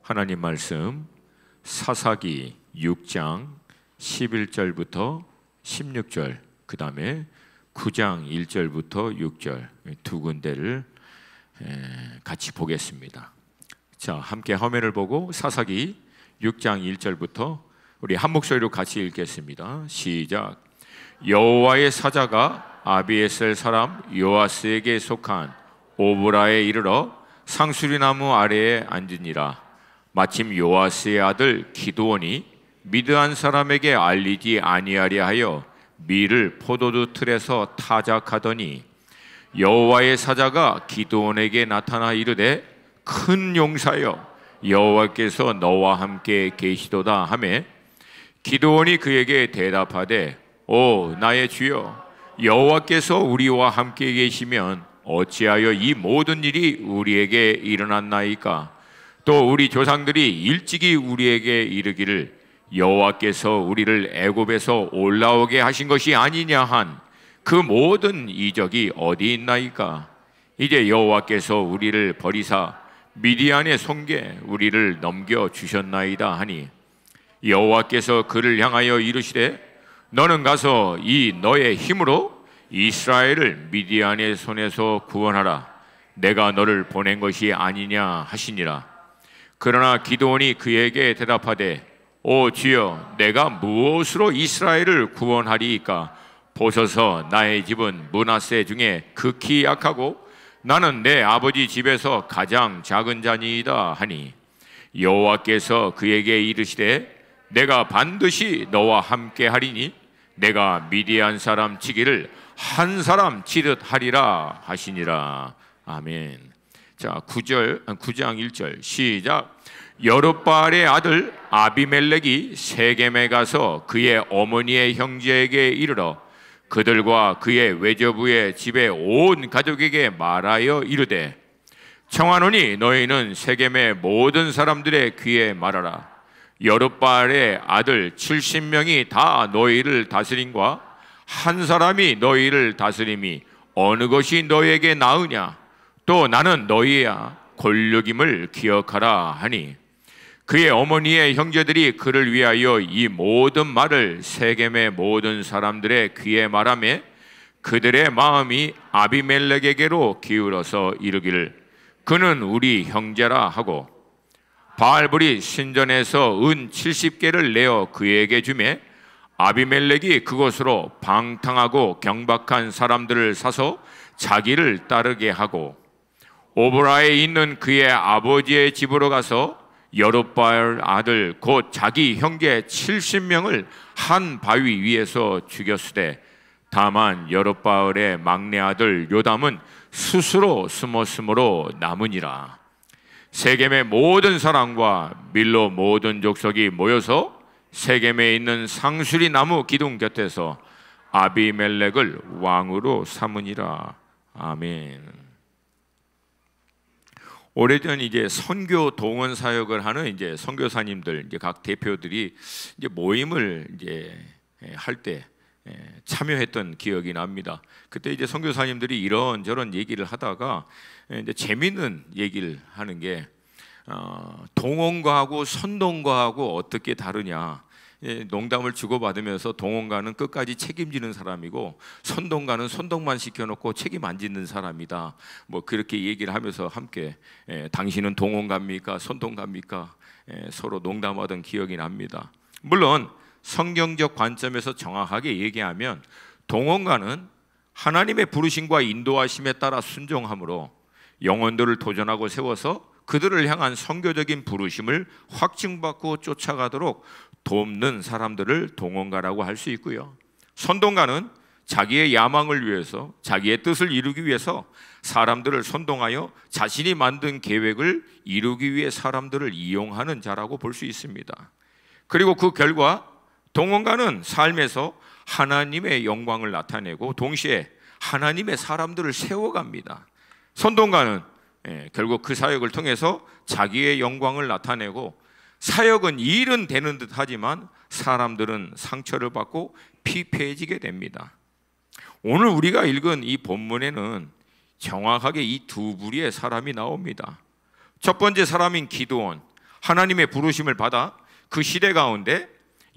하나님 말씀 사사기 6장 11절부터 16절, 그 다음에 9장 1절부터 6절 두 군데를 같이 보겠습니다. 자, 함께 화면을 보고 사사기 6장 1절부터 우리 한 목소리로 같이 읽겠습니다. 시작. 여호와의 사자가 아비에셀 사람 요아스에게 속한 오브라에 이르러 상수리나무 아래에 앉으니라. 마침 요아스의 아들 기드온이 미드안 사람에게 알리지 아니하려 하여 밀을 포도주 틀에서 타작하더니 여호와의 사자가 기드온에게 나타나 이르되 큰 용사여 여호와께서 너와 함께 계시도다 하매 기드온이 그에게 대답하되 오 나의 주여 여호와께서 우리와 함께 계시면 어찌하여 이 모든 일이 우리에게 일어났나이까? 또 우리 조상들이 일찍이 우리에게 이르기를 여호와께서 우리를 애굽에서 올라오게 하신 것이 아니냐 한 그 모든 이적이 어디 있나이까? 이제 여호와께서 우리를 버리사 미디안의 손에 우리를 넘겨 주셨나이다 하니 여호와께서 그를 향하여 이르시되 너는 가서 이 너의 힘으로 이스라엘을 미디안의 손에서 구원하라. 내가 너를 보낸 것이 아니냐 하시니라. 그러나 기드온이 그에게 대답하되 오 주여 내가 무엇으로 이스라엘을 구원하리이까? 보소서 나의 집은 므낫세 중에 극히 약하고 나는 내 아버지 집에서 가장 작은 자니이다 하니 여호와께서 그에게 이르시되 내가 반드시 너와 함께 하리니 내가 미디안 사람 치기를 한 사람 치듯 하리라 하시니라. 아멘. 자, 9장 1절 시작. 여룻바알의 아들 아비멜렉이 세겜에 가서 그의 어머니의 형제에게 이르러 그들과 그의 외조부의 집에 온 가족에게 말하여 이르되 청하노니 너희는 세겜의 모든 사람들의 귀에 말하라. 여룻바알의 아들 70명이 다 너희를 다스림과 한 사람이 너희를 다스림이 어느 것이 너희에게 나으냐? 또 나는 너희야 권력임을 기억하라 하니 그의 어머니의 형제들이 그를 위하여 이 모든 말을 세겜의 모든 사람들의 귀에 말하며 그들의 마음이 아비멜렉에게로 기울어서 이르기를 그는 우리 형제라 하고 바알불이 신전에서 은 70개를 내어 그에게 주매 아비멜렉이 그곳으로 방탕하고 경박한 사람들을 사서 자기를 따르게 하고 오브라에 있는 그의 아버지의 집으로 가서 여룻바알 아들 곧 자기 형제 70명을 한 바위 위에서 죽였으되 다만 여룻바알의 막내 아들 요담은 스스로 숨었으므로 남으니라. 세겜의 모든 사람과 밀로 모든 족속이 모여서 세겜에 있는 상수리 나무 기둥 곁에서 아비멜렉을 왕으로 삼으니라. 아멘. 오래전 이제 선교 동원 사역을 하는 이제 선교사님들 이제 각 대표들이 이제 모임을 이제 할 때 참여했던 기억이 납니다. 그때 이제 선교사님들이 이런저런 얘기를 하다가 이제 재밌는 얘기를 하는 게 동원과하고 선동과하고 어떻게 다르냐. 농담을 주고받으면서 동원가는 끝까지 책임지는 사람이고 선동가는 선동만 시켜놓고 책임 안 짓는 사람이다. 뭐 그렇게 얘기를 하면서 함께 당신은 동원가입니까? 선동가입니까? 서로 농담하던 기억이 납니다. 물론 성경적 관점에서 정확하게 얘기하면 동원가는 하나님의 부르심과 인도하심에 따라 순종함으로 영혼들을 도전하고 세워서 그들을 향한 선교적인 부르심을 확증받고 쫓아가도록 돕는 사람들을 동원가라고 할 수 있고요. 선동가는 자기의 야망을 위해서 자기의 뜻을 이루기 위해서 사람들을 선동하여 자신이 만든 계획을 이루기 위해 사람들을 이용하는 자라고 볼 수 있습니다. 그리고 그 결과 동원가는 삶에서 하나님의 영광을 나타내고 동시에 하나님의 사람들을 세워갑니다. 선동가는 결국 그 사역을 통해서 자기의 영광을 나타내고 사역은 일은 되는 듯 하지만 사람들은 상처를 받고 피폐해지게 됩니다. 오늘 우리가 읽은 이 본문에는 정확하게 이 두 부류의 사람이 나옵니다. 첫 번째 사람인 기드온, 하나님의 부르심을 받아 그 시대 가운데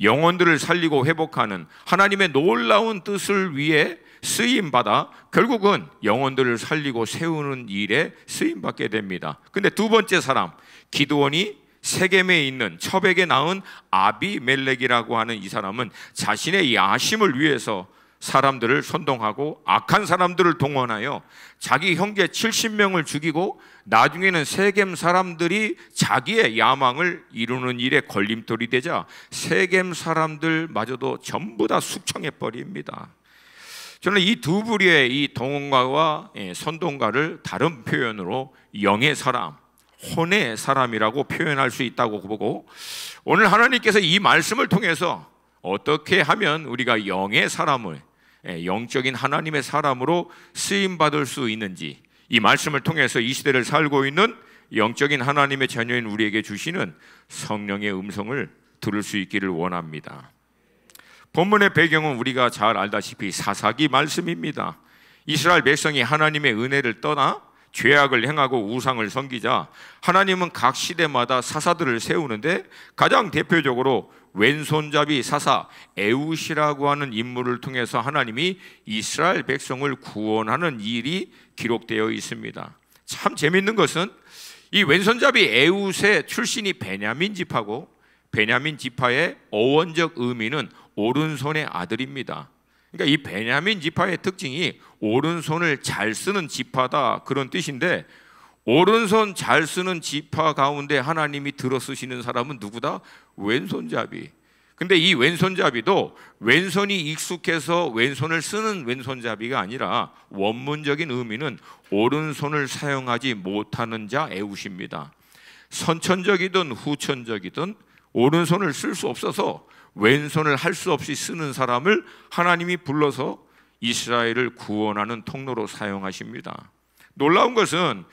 영혼들을 살리고 회복하는 하나님의 놀라운 뜻을 위해 쓰임받아 결국은 영혼들을 살리고 세우는 일에 쓰임받게 됩니다. 근데 두 번째 사람, 기드온이 세겜에 있는 첩에게 낳은 아비멜렉이라고 하는 이 사람은 자신의 야심을 위해서 사람들을 선동하고 악한 사람들을 동원하여 자기 형제 70명을 죽이고 나중에는 세겜 사람들이 자기의 야망을 이루는 일에 걸림돌이 되자 세겜 사람들마저도 전부 다 숙청해 버립니다. 저는 이 두 부류의 이 동원가와 선동가를 다른 표현으로 영의 사람, 혼의 사람이라고 표현할 수 있다고 보고, 오늘 하나님께서 이 말씀을 통해서 어떻게 하면 우리가 영의 사람을, 영적인 하나님의 사람으로 쓰임받을 수 있는지, 이 말씀을 통해서 이 시대를 살고 있는 영적인 하나님의 자녀인 우리에게 주시는 성령의 음성을 들을 수 있기를 원합니다. 본문의 배경은 우리가 잘 알다시피 사사기 말씀입니다. 이스라엘 백성이 하나님의 은혜를 떠나 죄악을 행하고 우상을 섬기자 하나님은 각 시대마다 사사들을 세우는데 가장 대표적으로 왼손잡이 사사 에웃이라고 하는 인물을 통해서 하나님이 이스라엘 백성을 구원하는 일이 기록되어 있습니다. 참 재밌는 것은 이 왼손잡이 에웃의 출신이 베냐민 지파고, 베냐민 지파의 어원적 의미는 오른손의 아들입니다. 그러니까 이 베냐민 지파의 특징이 오른손을 잘 쓰는 지파다, 그런 뜻인데, 오른손 잘 쓰는 지파 가운데 하나님이 들어 쓰시는 사람은 누구다? 왼손잡이. 근데 이 왼손잡이도 왼손이 익숙해서 왼손을 쓰는 왼손잡이가 아니라 원문적인 의미는 오른손을 사용하지 못하는 자 에웃입니다. 선천적이든 후천적이든 오른손을 쓸 수 없어서 왼손을 할 수 없이 쓰는 사람을 하나님이 불러서 이스라엘을 구원하는 통로로 사용하십니다. 놀라운 것은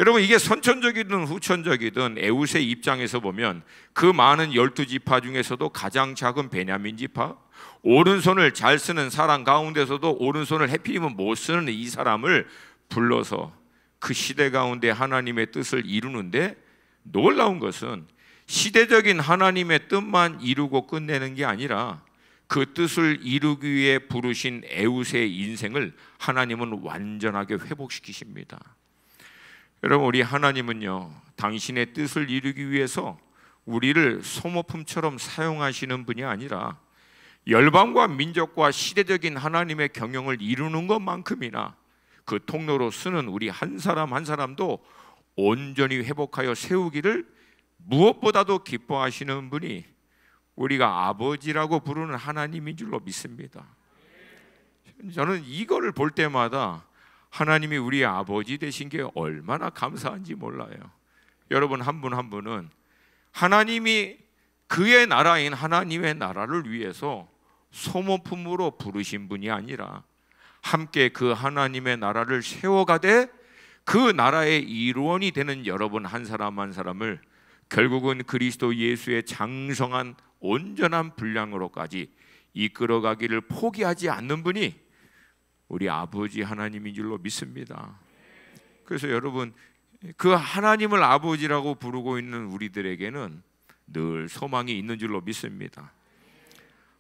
여러분, 이게 선천적이든 후천적이든 에웃의 입장에서 보면 그 많은 12지파 중에서도 가장 작은 베냐민 지파, 오른손을 잘 쓰는 사람 가운데서도 오른손을 해필이면 못 쓰는 이 사람을 불러서 그 시대 가운데 하나님의 뜻을 이루는데, 놀라운 것은 시대적인 하나님의 뜻만 이루고 끝내는 게 아니라 그 뜻을 이루기 위해 부르신 에웃의 인생을 하나님은 완전하게 회복시키십니다. 여러분, 우리 하나님은요, 당신의 뜻을 이루기 위해서 우리를 소모품처럼 사용하시는 분이 아니라 열방과 민족과 시대적인 하나님의 경영을 이루는 것만큼이나 그 통로로 쓰는 우리 한 사람 한 사람도 온전히 회복하여 세우기를 무엇보다도 기뻐하시는 분이 우리가 아버지라고 부르는 하나님인 줄로 믿습니다. 저는 이거를 볼 때마다 하나님이 우리의 아버지 되신 게 얼마나 감사한지 몰라요. 여러분, 한 분 한 분은 하나님이 그의 나라인 하나님의 나라를 위해서 소모품으로 부르신 분이 아니라 함께 그 하나님의 나라를 세워가되 그 나라의 일원이 되는 여러분 한 사람 한 사람을 결국은 그리스도 예수의 장성한 온전한 분량으로까지 이끌어가기를 포기하지 않는 분이 우리 아버지 하나님인 줄로 믿습니다. 그래서 여러분, 그 하나님을 아버지라고 부르고 있는 우리들에게는 늘 소망이 있는 줄로 믿습니다.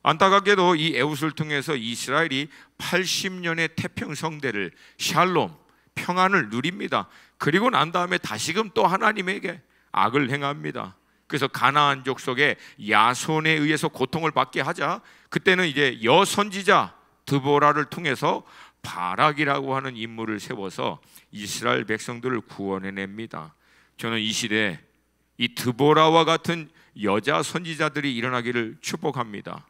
안타깝게도 이 에웃을 통해서 이스라엘이 80년의 태평성대를, 샬롬, 평안을 누립니다. 그리고 난 다음에 다시금 또 하나님에게 악을 행합니다. 그래서 가나안 족속의 야손에 의해서 고통을 받게 하자 그때는 이제 여선지자 드보라를 통해서 바락이라고 하는 인물을 세워서 이스라엘 백성들을 구원해냅니다. 저는 이 시대에 이 드보라와 같은 여자 선지자들이 일어나기를 축복합니다.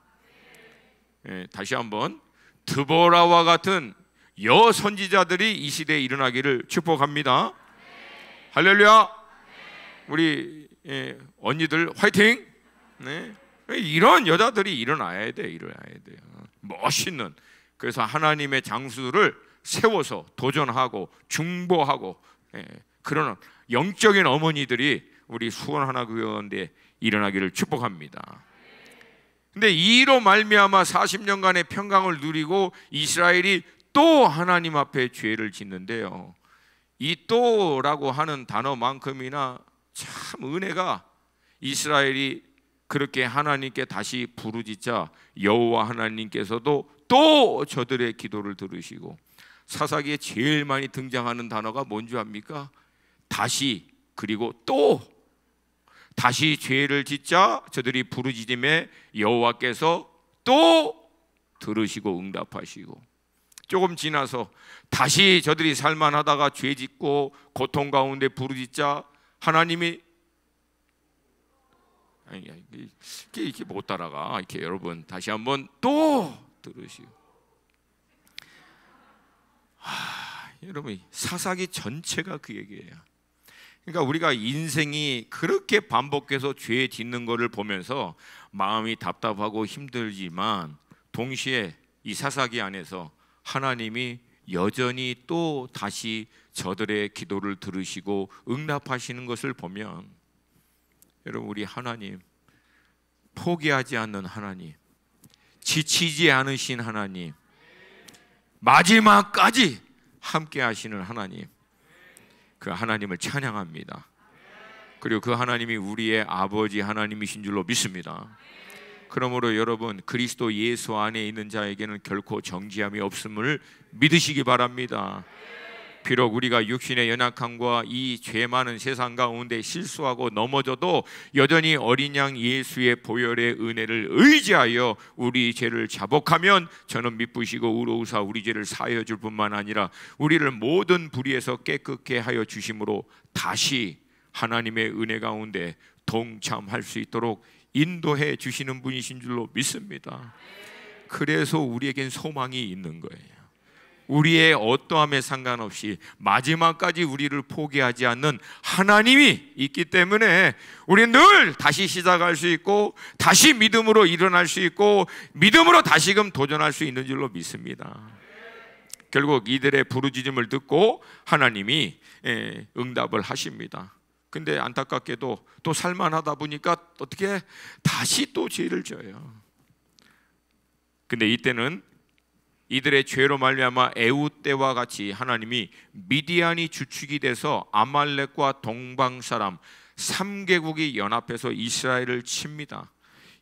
다시 한번, 드보라와 같은 여선지자들이 이 시대에 일어나기를 축복합니다. 할렐루야. 우리 언니들 화이팅! 네. 이런 여자들이 일어나야 돼요. 멋있는. 그래서 하나님의 장수들을 세워서 도전하고 중보하고 그런 영적인 어머니들이 우리 수원 하나교회에 일어나기를 축복합니다. 근데 이로 말미암아 40년간의 평강을 누리고 이스라엘이 또 하나님 앞에 죄를 짓는데요, 이 또라고 하는 단어만큼이나 참 은혜가 이스라엘이 그렇게 하나님께 다시 부르짖자 여호와 하나님께서도 또 저들의 기도를 들으시고, 사사기에 제일 많이 등장하는 단어가 뭔지 압니까? 다시, 그리고 또. 다시 죄를 짓자 저들이 부르짖음에 여호와께서 또 들으시고 응답하시고, 조금 지나서 다시 저들이 살만하다가 죄 짓고 고통 가운데 부르짖자 하나님이, 이렇게 못 따라가. 이렇게 여러분 다시 한번 또 들으시고. 여러분 사사기 전체가 그 얘기예요. 그러니까 우리가 인생이 그렇게 반복해서 죄 짓는 것을 보면서 마음이 답답하고 힘들지만, 동시에 이 사사기 안에서 하나님이 여전히 또 다시 저들의 기도를 들으시고 응답하시는 것을 보면, 여러분 우리 하나님, 포기하지 않는 하나님, 지치지 않으신 하나님, 마지막까지 함께 하시는 하나님, 그 하나님을 찬양합니다. 그리고 그 하나님이 우리의 아버지 하나님이신 줄로 믿습니다. 그러므로 여러분, 그리스도 예수 안에 있는 자에게는 결코 정죄함이 없음을 믿으시기 바랍니다. 비록 우리가 육신의 연약함과 이 죄 많은 세상 가운데 실수하고 넘어져도 여전히 어린 양 예수의 보혈의 은혜를 의지하여 우리 죄를 자복하면 저는 미쁘시고 의로우사 우리 죄를 사하여 줄 뿐만 아니라 우리를 모든 불의에서 깨끗게 하여 주심으로 다시 하나님의 은혜 가운데 동참할 수 있도록 인도해 주시는 분이신 줄로 믿습니다. 그래서 우리에겐 소망이 있는 거예요. 우리의 어떠함에 상관없이 마지막까지 우리를 포기하지 않는 하나님이 있기 때문에 우리는 늘 다시 시작할 수 있고, 다시 믿음으로 일어날 수 있고, 믿음으로 다시금 도전할 수 있는 줄로 믿습니다. 결국 이들의 부르짖음을 듣고 하나님이 응답을 하십니다. 근데 안타깝게도 또 살만하다 보니까 어떻게 다시 또 죄를 져요. 근데 이때는 이들의 죄로 말미암아 에훗 때와 같이 하나님이 미디안이 주축이 돼서 아말렉과 동방 사람 3개국이 연합해서 이스라엘을 칩니다.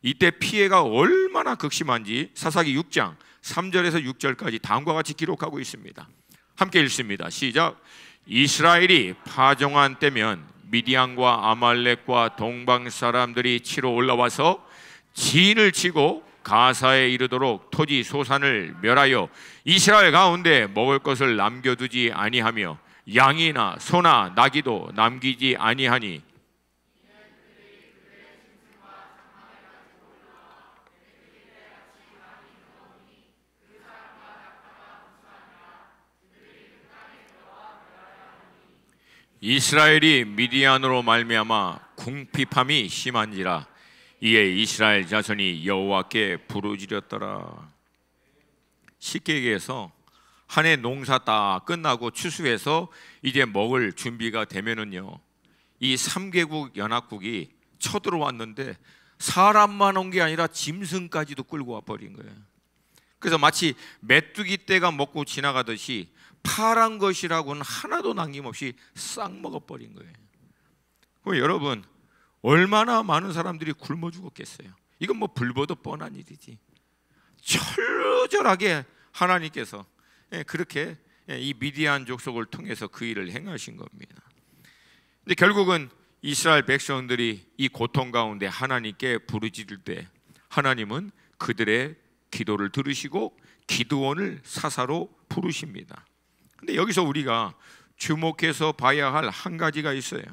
이때 피해가 얼마나 극심한지 사사기 6장 3절에서 6절까지 다음과 같이 기록하고 있습니다. 함께 읽습니다. 시작. 이스라엘이 파종한 때면 미디안과 아말렉과 동방 사람들이 치러 올라와서 진을 치고 가사에 이르도록 토지 소산을 멸하여 이스라엘 가운데 먹을 것을 남겨두지 아니하며 양이나 소나 나귀도 남기지 아니하니 이스라엘이 미디안으로 말미암아 궁핍함이 심한지라 이에 이스라엘 자손이 여호와께 부르짖었더라. 쉽게 얘기해서 한 해 농사 다 끝나고 추수해서 이제 먹을 준비가 되면은요, 이 3개국 연합국이 쳐들어왔는데 사람만 온 게 아니라 짐승까지도 끌고 와 버린 거예요. 그래서 마치 메뚜기 떼가 먹고 지나가듯이 파란 것이라고는 하나도 남김없이 싹 먹어버린 거예요. 그럼 여러분, 얼마나 많은 사람들이 굶어 죽었겠어요. 이건 뭐 불보듯 뻔한 일이지. 철저하게 하나님께서 그렇게 이 미디안 족속을 통해서 그 일을 행하신 겁니다. 근데 결국은 이스라엘 백성들이 이 고통 가운데 하나님께 부르짖을 때 하나님은 그들의 기도를 들으시고 기드온을 사사로 부르십니다. 근데 여기서 우리가 주목해서 봐야 할 한 가지가 있어요.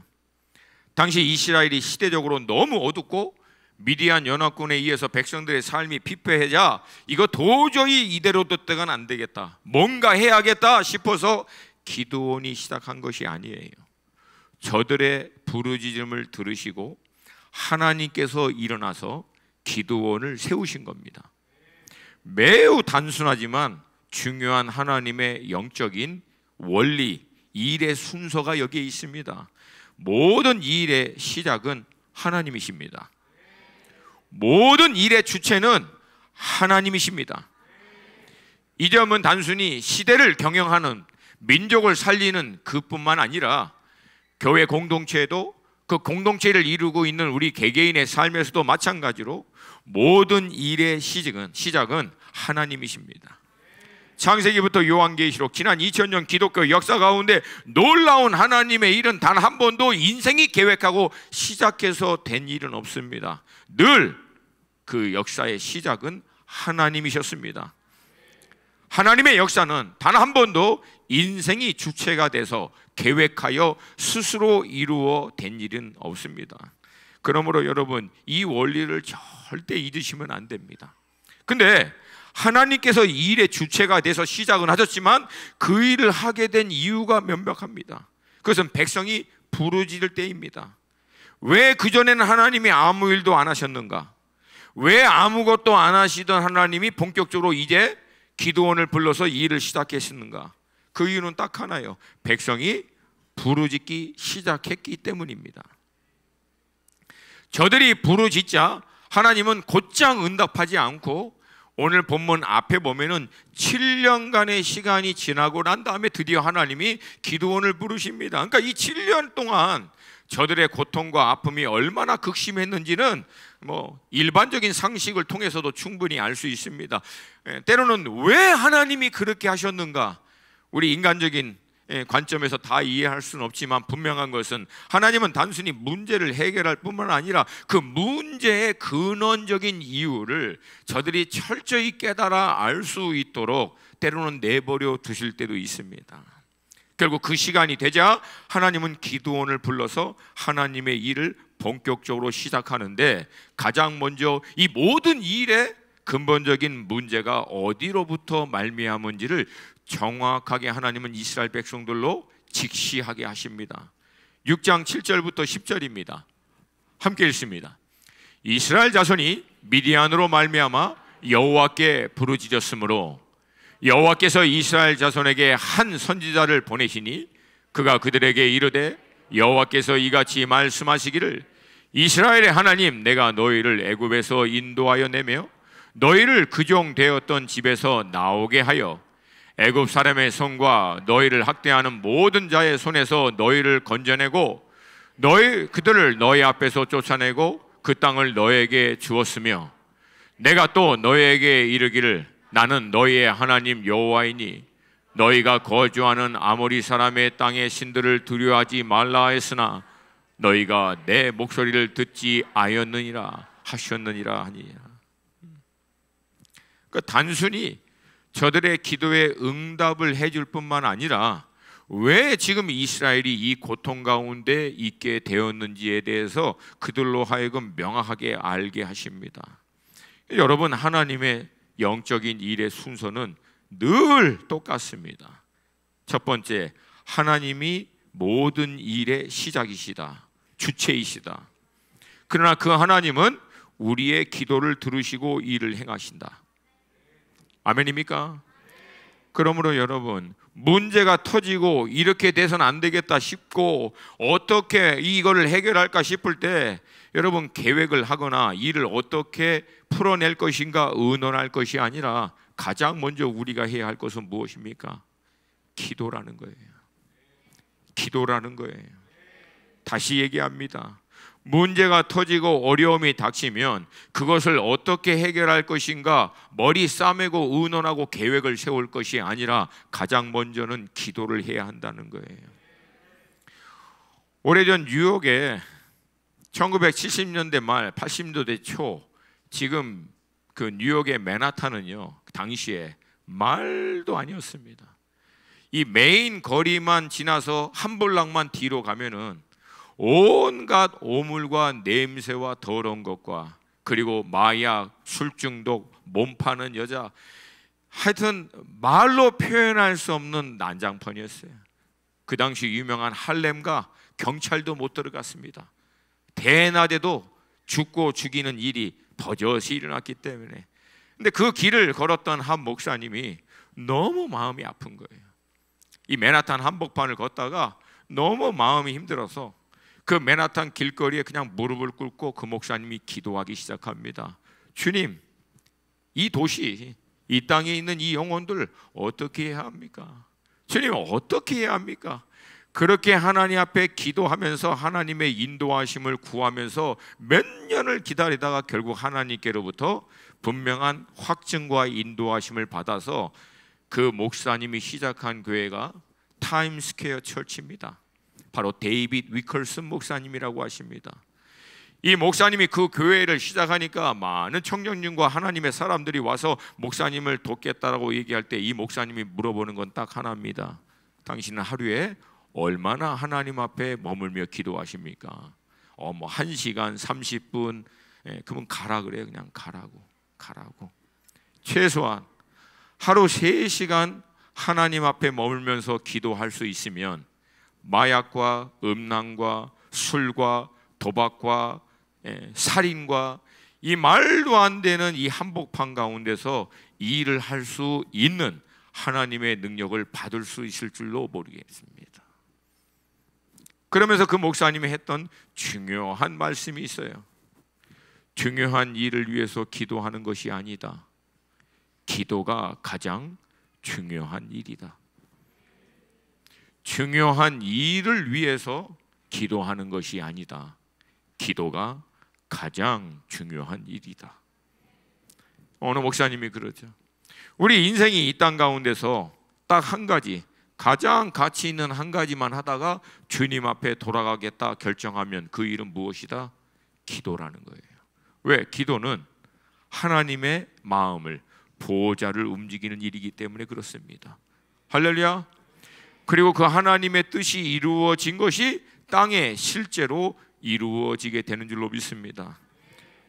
당시 이스라엘이 시대적으로 너무 어둡고 미디안 연합군에 의해서 백성들의 삶이 피폐해져 이거 도저히 이대로 뒀다가는 안 되겠다, 뭔가 해야겠다 싶어서 기드온이 시작한 것이 아니에요. 저들의 부르짖음을 들으시고 하나님께서 일어나서 기드온을 세우신 겁니다. 매우 단순하지만 중요한 하나님의 영적인 원리, 일의 순서가 여기에 있습니다. 모든 일의 시작은 하나님이십니다. 모든 일의 주체는 하나님이십니다. 이 점은 단순히 시대를 경영하는, 민족을 살리는 그뿐만 아니라 교회 공동체에도 그 공동체를 이루고 있는 우리 개개인의 삶에서도 마찬가지로 모든 일의 시작은 하나님이십니다. 창세기부터 요한계시록 지난 2000년 기독교 역사 가운데 놀라운 하나님의 일은 단 한 번도 인생이 계획하고 시작해서 된 일은 없습니다. 늘 그 역사의 시작은 하나님이셨습니다. 하나님의 역사는 단 한 번도 인생이 주체가 돼서 계획하여 스스로 이루어 된 일은 없습니다. 그러므로 여러분, 이 원리를 절대 잊으시면 안 됩니다. 근데 하나님께서 이 일의 주체가 돼서 시작은 하셨지만 그 일을 하게 된 이유가 명백합니다. 그것은 백성이 부르짖을 때입니다. 왜 그전에는 하나님이 아무 일도 안 하셨는가? 왜 아무것도 안 하시던 하나님이 본격적으로 이제 기드온을 불러서 이 일을 시작했는가? 그 이유는 딱 하나예요. 백성이 부르짖기 시작했기 때문입니다. 저들이 부르짖자 하나님은 곧장 응답하지 않고 오늘 본문 앞에 보면은 7년간의 시간이 지나고 난 다음에 드디어 하나님이 기드온을 부르십니다. 그러니까 이 7년 동안 저들의 고통과 아픔이 얼마나 극심했는지는 일반적인 상식을 통해서도 충분히 알 수 있습니다. 때로는 왜 하나님이 그렇게 하셨는가? 우리 인간적인 관점에서 다 이해할 수는 없지만 분명한 것은 하나님은 단순히 문제를 해결할 뿐만 아니라 그 문제의 근원적인 이유를 저들이 철저히 깨달아 알 수 있도록 때로는 내버려 두실 때도 있습니다. 결국 그 시간이 되자 하나님은 기드온을 불러서 하나님의 일을 본격적으로 시작하는데, 가장 먼저 이 모든 일의 근본적인 문제가 어디로부터 말미암은지를 정확하게 하나님은 이스라엘 백성들로 직시하게 하십니다. 6장 7절부터 10절입니다. 함께 읽습니다. 이스라엘 자손이 미디안으로 말미암아 여호와께 부르짖었으므로 여호와께서 이스라엘 자손에게 한 선지자를 보내시니 그가 그들에게 이르되 여호와께서 이같이 말씀하시기를 이스라엘의 하나님, 내가 너희를 애굽에서 인도하여 내며 너희를 그종 되었던 집에서 나오게 하여 애굽 사람의 손과 너희를 학대하는 모든 자의 손에서 너희를 건져내고 그들을 너희 앞에서 쫓아내고 그 땅을 너희에게 주었으며 내가 또 너희에게 이르기를 나는 너희의 하나님 여호와이니 너희가 거주하는 아모리 사람의 땅의 신들을 두려워하지 말라 했으나 너희가 내 목소리를 듣지 아였느니라 하셨느니라 하니라. 그러니까 단순히 저들의 기도에 응답을 해줄 뿐만 아니라 왜 지금 이스라엘이 이 고통 가운데 있게 되었는지에 대해서 그들로 하여금 명확하게 알게 하십니다. 여러분, 하나님의 영적인 일의 순서는 늘 똑같습니다. 첫 번째, 하나님이 모든 일의 시작이시다, 주체이시다. 그러나 그 하나님은 우리의 기도를 들으시고 일을 행하신다. 아멘입니까? 그러므로 여러분, 문제가 터지고 이렇게 돼서는 안 되겠다 싶고 어떻게 이거를 해결할까 싶을 때 여러분, 계획을 하거나 일을 어떻게 풀어낼 것인가 의논할 것이 아니라 가장 먼저 우리가 해야 할 것은 무엇입니까? 기도라는 거예요. 기도라는 거예요. 다시 얘기합니다. 문제가 터지고 어려움이 닥치면 그것을 어떻게 해결할 것인가 머리 싸매고 의논하고 계획을 세울 것이 아니라 가장 먼저는 기도를 해야 한다는 거예요. 오래전 뉴욕에 1970년대 말 80년대 초, 지금 그 뉴욕의 맨하탄은요 당시에 말도 아니었습니다. 이 메인 거리만 지나서 한 블락만 뒤로 가면은 온갖 오물과 냄새와 더러운 것과 그리고 마약, 술중독, 몸 파는 여자, 하여튼 말로 표현할 수 없는 난장판이었어요. 그 당시 유명한 할렘가 경찰도 못 들어갔습니다. 대낮에도 죽고 죽이는 일이 버젓이 일어났기 때문에. 근데 그 길을 걸었던 한 목사님이 너무 마음이 아픈 거예요. 이 맨하탄 한복판을 걷다가 너무 마음이 힘들어서 그 맨하탄 길거리에 그냥 무릎을 꿇고 그 목사님이 기도하기 시작합니다. 주님, 이 도시, 이 땅에 있는 이 영혼들 어떻게 해야 합니까? 주님, 어떻게 해야 합니까? 그렇게 하나님 앞에 기도하면서 하나님의 인도하심을 구하면서 몇 년을 기다리다가 결국 하나님께로부터 분명한 확증과 인도하심을 받아서 그 목사님이 시작한 교회가 타임스퀘어 철치입니다. 바로 데이빗 위컬슨 목사님이라고 하십니다. 이 목사님이 그 교회를 시작하니까 많은 청년들과 하나님의 사람들이 와서 목사님을 돕겠다라고 얘기할 때 이 목사님이 물어보는 건 딱 하나입니다. 당신은 하루에 얼마나 하나님 앞에 머물며 기도하십니까? 뭐 1시간 30분, 그러면 가라 그래요. 그냥 가라고. 최소한 하루 3시간 하나님 앞에 머물면서 기도할 수 있으면 마약과 음란과 술과 도박과 살인과 이 말도 안 되는 이 한복판 가운데서 일을 할 수 있는 하나님의 능력을 받을 수 있을 줄로 모르겠습니다. 그러면서 그 목사님이 했던 중요한 말씀이 있어요. 중요한 일을 위해서 기도하는 것이 아니다. 기도가 가장 중요한 일이다. 중요한 일을 위해서 기도하는 것이 아니다. 기도가 가장 중요한 일이다. 어느 목사님이 그러죠. 우리 인생이 이 땅 가운데서 딱 한 가지, 가장 가치 있는 한 가지만 하다가 주님 앞에 돌아가겠다 결정하면 그 일은 무엇이다? 기도라는 거예요. 왜? 기도는 하나님의 마음을, 보호자를 움직이는 일이기 때문에 그렇습니다. 할렐루야. 그리고 그 하나님의 뜻이 이루어진 것이 땅에 실제로 이루어지게 되는 줄로 믿습니다.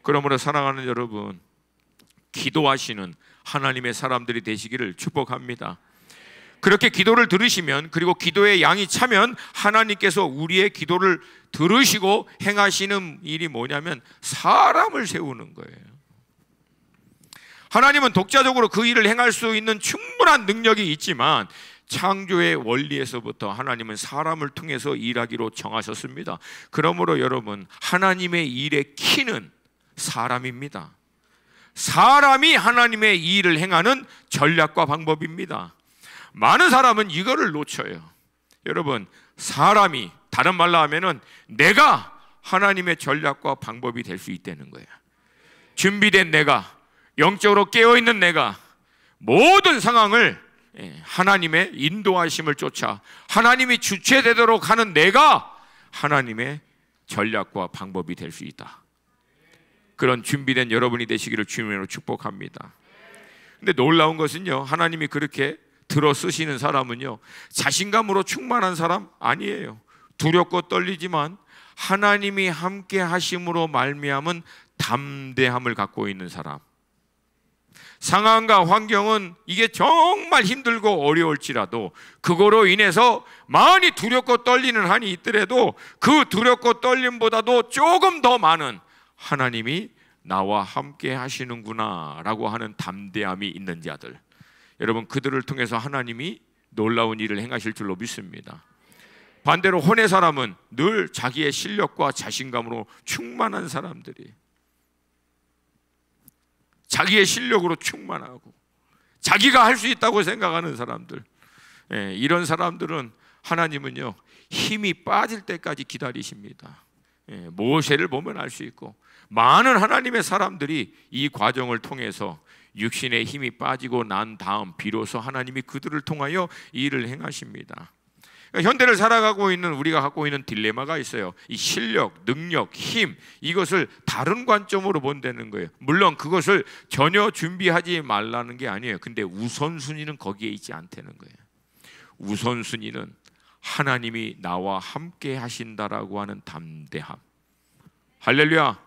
그러므로 사랑하는 여러분, 기도하시는 하나님의 사람들이 되시기를 축복합니다. 그렇게 기도를 들으시면, 그리고 기도의 양이 차면 하나님께서 우리의 기도를 들으시고 행하시는 일이 뭐냐면 사람을 세우는 거예요. 하나님은 독자적으로 그 일을 행할 수 있는 충분한 능력이 있지만 창조의 원리에서부터 하나님은 사람을 통해서 일하기로 정하셨습니다. 그러므로 여러분, 하나님의 일의 키는 사람입니다. 사람이 하나님의 일을 행하는 전략과 방법입니다. 많은 사람은 이거를 놓쳐요. 여러분, 사람이, 다른 말로 하면은 내가 하나님의 전략과 방법이 될 수 있다는 거예요. 준비된 내가, 영적으로 깨어있는 내가 모든 상황을 하나님의 인도하심을 쫓아 하나님이 주체되도록 하는 내가 하나님의 전략과 방법이 될 수 있다. 그런 준비된 여러분이 되시기를 주님으로 축복합니다. 근데 놀라운 것은요, 하나님이 그렇게 들어 쓰시는 사람은요, 자신감으로 충만한 사람 아니에요. 두렵고 떨리지만 하나님이 함께 하심으로 말미암은 담대함을 갖고 있는 사람. 상황과 환경은 이게 정말 힘들고 어려울지라도 그거로 인해서 많이 두렵고 떨리는 한이 있더라도 그 두렵고 떨림보다도 조금 더 많은 하나님이 나와 함께 하시는구나 라고 하는 담대함이 있는 자들, 여러분, 그들을 통해서 하나님이 놀라운 일을 행하실 줄로 믿습니다. 반대로 혼의 사람은 늘 자기의 실력과 자신감으로 충만한 사람들이, 자기의 실력으로 충만하고 자기가 할 수 있다고 생각하는 사람들, 이런 사람들은 하나님은요, 힘이 빠질 때까지 기다리십니다. 모세를 보면 알 수 있고 많은 하나님의 사람들이 이 과정을 통해서 육신의 힘이 빠지고 난 다음 비로소 하나님이 그들을 통하여 일을 행하십니다. 그러니까 현대를 살아가고 있는 우리가 갖고 있는 딜레마가 있어요. 이 실력, 능력, 힘, 이것을 다른 관점으로 본다는 거예요. 물론 그것을 전혀 준비하지 말라는 게 아니에요. 근데 우선순위는 거기에 있지 않다는 거예요. 우선순위는 하나님이 나와 함께 하신다라고 하는 담대함. 할렐루야,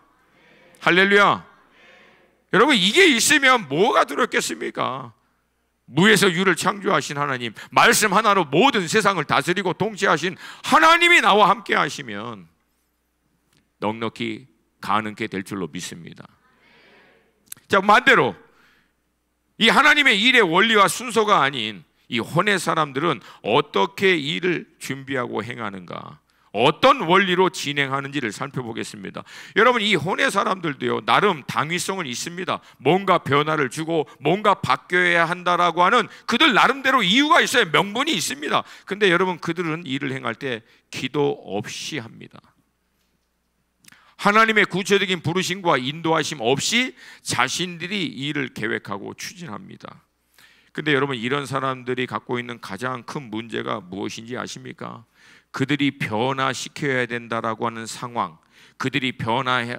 할렐루야. 여러분, 이게 있으면 뭐가 두렵겠습니까? 무에서 유를 창조하신 하나님, 말씀 하나로 모든 세상을 다스리고 통치하신 하나님이 나와 함께 하시면 넉넉히 가능케 될 줄로 믿습니다. 자, 반대로 이 하나님의 일의 원리와 순서가 아닌 이 혼의 사람들은 어떻게 일을 준비하고 행하는가, 어떤 원리로 진행하는지를 살펴보겠습니다. 여러분, 이 혼의 사람들도요, 나름 당위성은 있습니다. 뭔가 변화를 주고 뭔가 바뀌어야 한다라고 하는 그들 나름대로 이유가 있어요. 명분이 있습니다. 근데 여러분, 그들은 일을 행할 때 기도 없이 합니다. 하나님의 구체적인 부르심과 인도하심 없이 자신들이 일을 계획하고 추진합니다. 근데 여러분, 이런 사람들이 갖고 있는 가장 큰 문제가 무엇인지 아십니까? 그들이 변화시켜야 된다라고 하는 상황, 그들이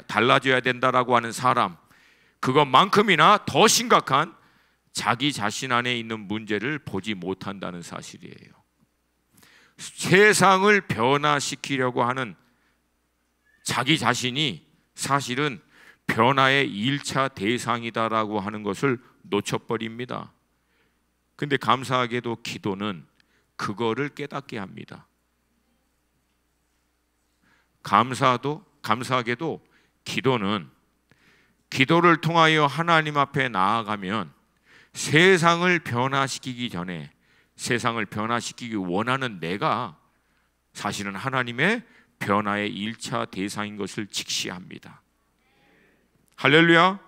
달라져야 된다라고 하는 사람, 그것만큼이나 더 심각한 자기 자신 안에 있는 문제를 보지 못한다는 사실이에요. 세상을 변화시키려고 하는 자기 자신이 사실은 변화의 1차 대상이다라고 하는 것을 놓쳐버립니다. 근데 감사하게도 기도는 그거를 깨닫게 합니다. 감사하게도 기도는 기도를 통하여 하나님 앞에 나아가면 세상을 변화시키기 전에 세상을 변화시키기 원하는 내가 사실은 하나님의 변화의 1차 대상인 것을 직시합니다. 할렐루야.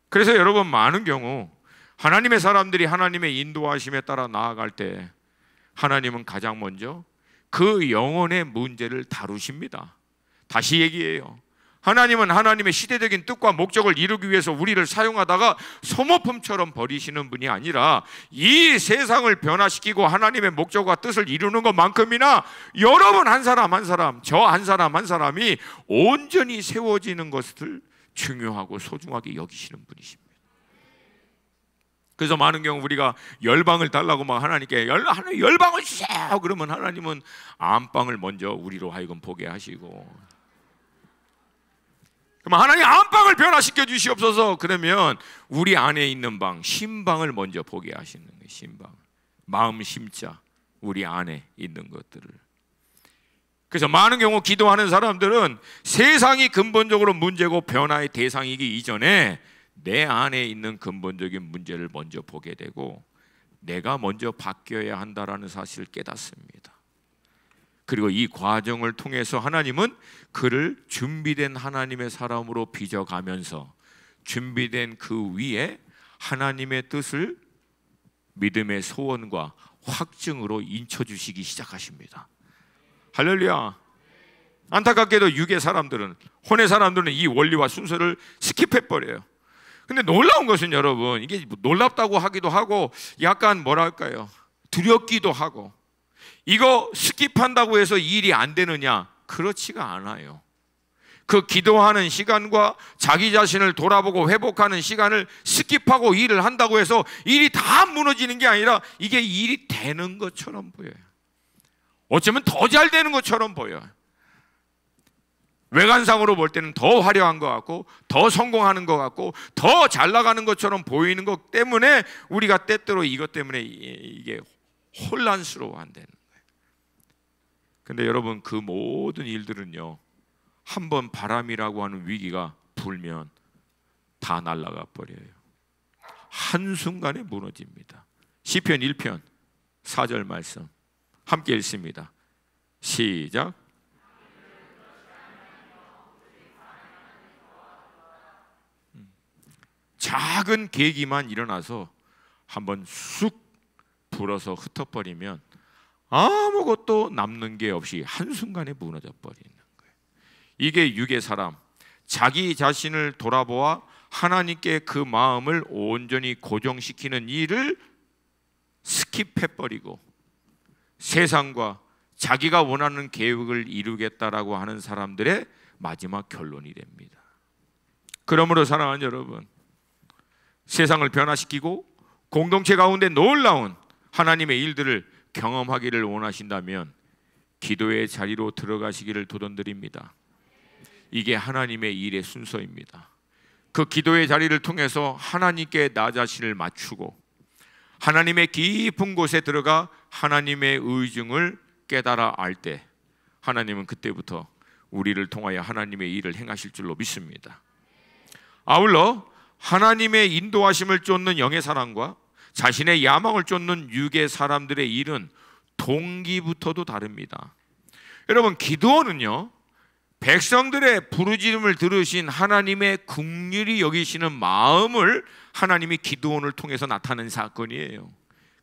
그래서 여러분, 많은 경우 하나님의 사람들이 하나님의 인도하심에 따라 나아갈 때 하나님은 가장 먼저 그 영혼의 문제를 다루십니다. 다시 얘기해요. 하나님은 하나님의 시대적인 뜻과 목적을 이루기 위해서 우리를 사용하다가 소모품처럼 버리시는 분이 아니라 이 세상을 변화시키고 하나님의 목적과 뜻을 이루는 것만큼이나 여러분 한 사람 한 사람, 저 한 사람 한 사람이 온전히 세워지는 것을 중요하고 소중하게 여기시는 분이십니다. 그래서 많은 경우 우리가 열방을 달라고 막 하나님께 열방을 주세요 그러면 하나님은 안방을 먼저 우리로 하여금 보게 하시고, 그럼 하나님 안방을 변화시켜 주시옵소서 그러면 우리 안에 있는 방, 심방을 먼저 보게 하시는 거예요. 심방, 마음 심자, 우리 안에 있는 것들을. 그래서 많은 경우 기도하는 사람들은 세상이 근본적으로 문제고 변화의 대상이기 이전에 내 안에 있는 근본적인 문제를 먼저 보게 되고 내가 먼저 바뀌어야 한다라는 사실을 깨닫습니다. 그리고 이 과정을 통해서 하나님은 그를 준비된 하나님의 사람으로 빚어가면서 준비된 그 위에 하나님의 뜻을 믿음의 소원과 확증으로 인쳐주시기 시작하십니다. 할렐루야. 안타깝게도 육의 사람들은, 혼의 사람들은 이 원리와 순서를 스킵해버려요. 근데 놀라운 것은 여러분, 이게 놀랍다고 하기도 하고 약간 뭐랄까요, 두렵기도 하고, 이거 스킵한다고 해서 일이 안 되느냐? 그렇지가 않아요. 그 기도하는 시간과 자기 자신을 돌아보고 회복하는 시간을 스킵하고 일을 한다고 해서 일이 다 무너지는 게 아니라 이게 일이 되는 것처럼 보여요. 어쩌면 더 잘 되는 것처럼 보여요. 외관상으로 볼 때는 더 화려한 것 같고 더 성공하는 것 같고 더 잘 나가는 것처럼 보이는 것 때문에 우리가 때때로 이것 때문에 이게 혼란스러워한다는 거예요. 근데 여러분, 그 모든 일들은요, 한번 바람이라고 하는 위기가 불면 다 날아가 버려요. 한순간에 무너집니다. 시편 1편 4절 말씀 함께 읽습니다. 시작. 작은 계기만 일어나서 한번 쑥 불어서 흩어버리면 아무것도 남는 게 없이 한순간에 무너져 버리는 거예요. 이게 육의 사람, 자기 자신을 돌아보아 하나님께 그 마음을 온전히 고정시키는 일을 스킵해버리고 세상과 자기가 원하는 계획을 이루겠다라고 하는 사람들의 마지막 결론이 됩니다. 그러므로 사랑하는 여러분, 세상을 변화시키고 공동체 가운데 놀라운 하나님의 일들을 경험하기를 원하신다면 기도의 자리로 들어가시기를 도전드립니다. 이게 하나님의 일의 순서입니다. 그 기도의 자리를 통해서 하나님께 나 자신을 맞추고 하나님의 깊은 곳에 들어가 하나님의 의중을 깨달아 알 때 하나님은 그때부터 우리를 통하여 하나님의 일을 행하실 줄로 믿습니다. 아울러 하나님의 인도하심을 쫓는 영의 사람과 자신의 야망을 쫓는 육의 사람들의 일은 동기부터도 다릅니다. 여러분, 기드온은요, 백성들의 부르짖음을 들으신 하나님의 긍휼히 여기시는 마음을 하나님이 기드온을 통해서 나타낸 사건이에요.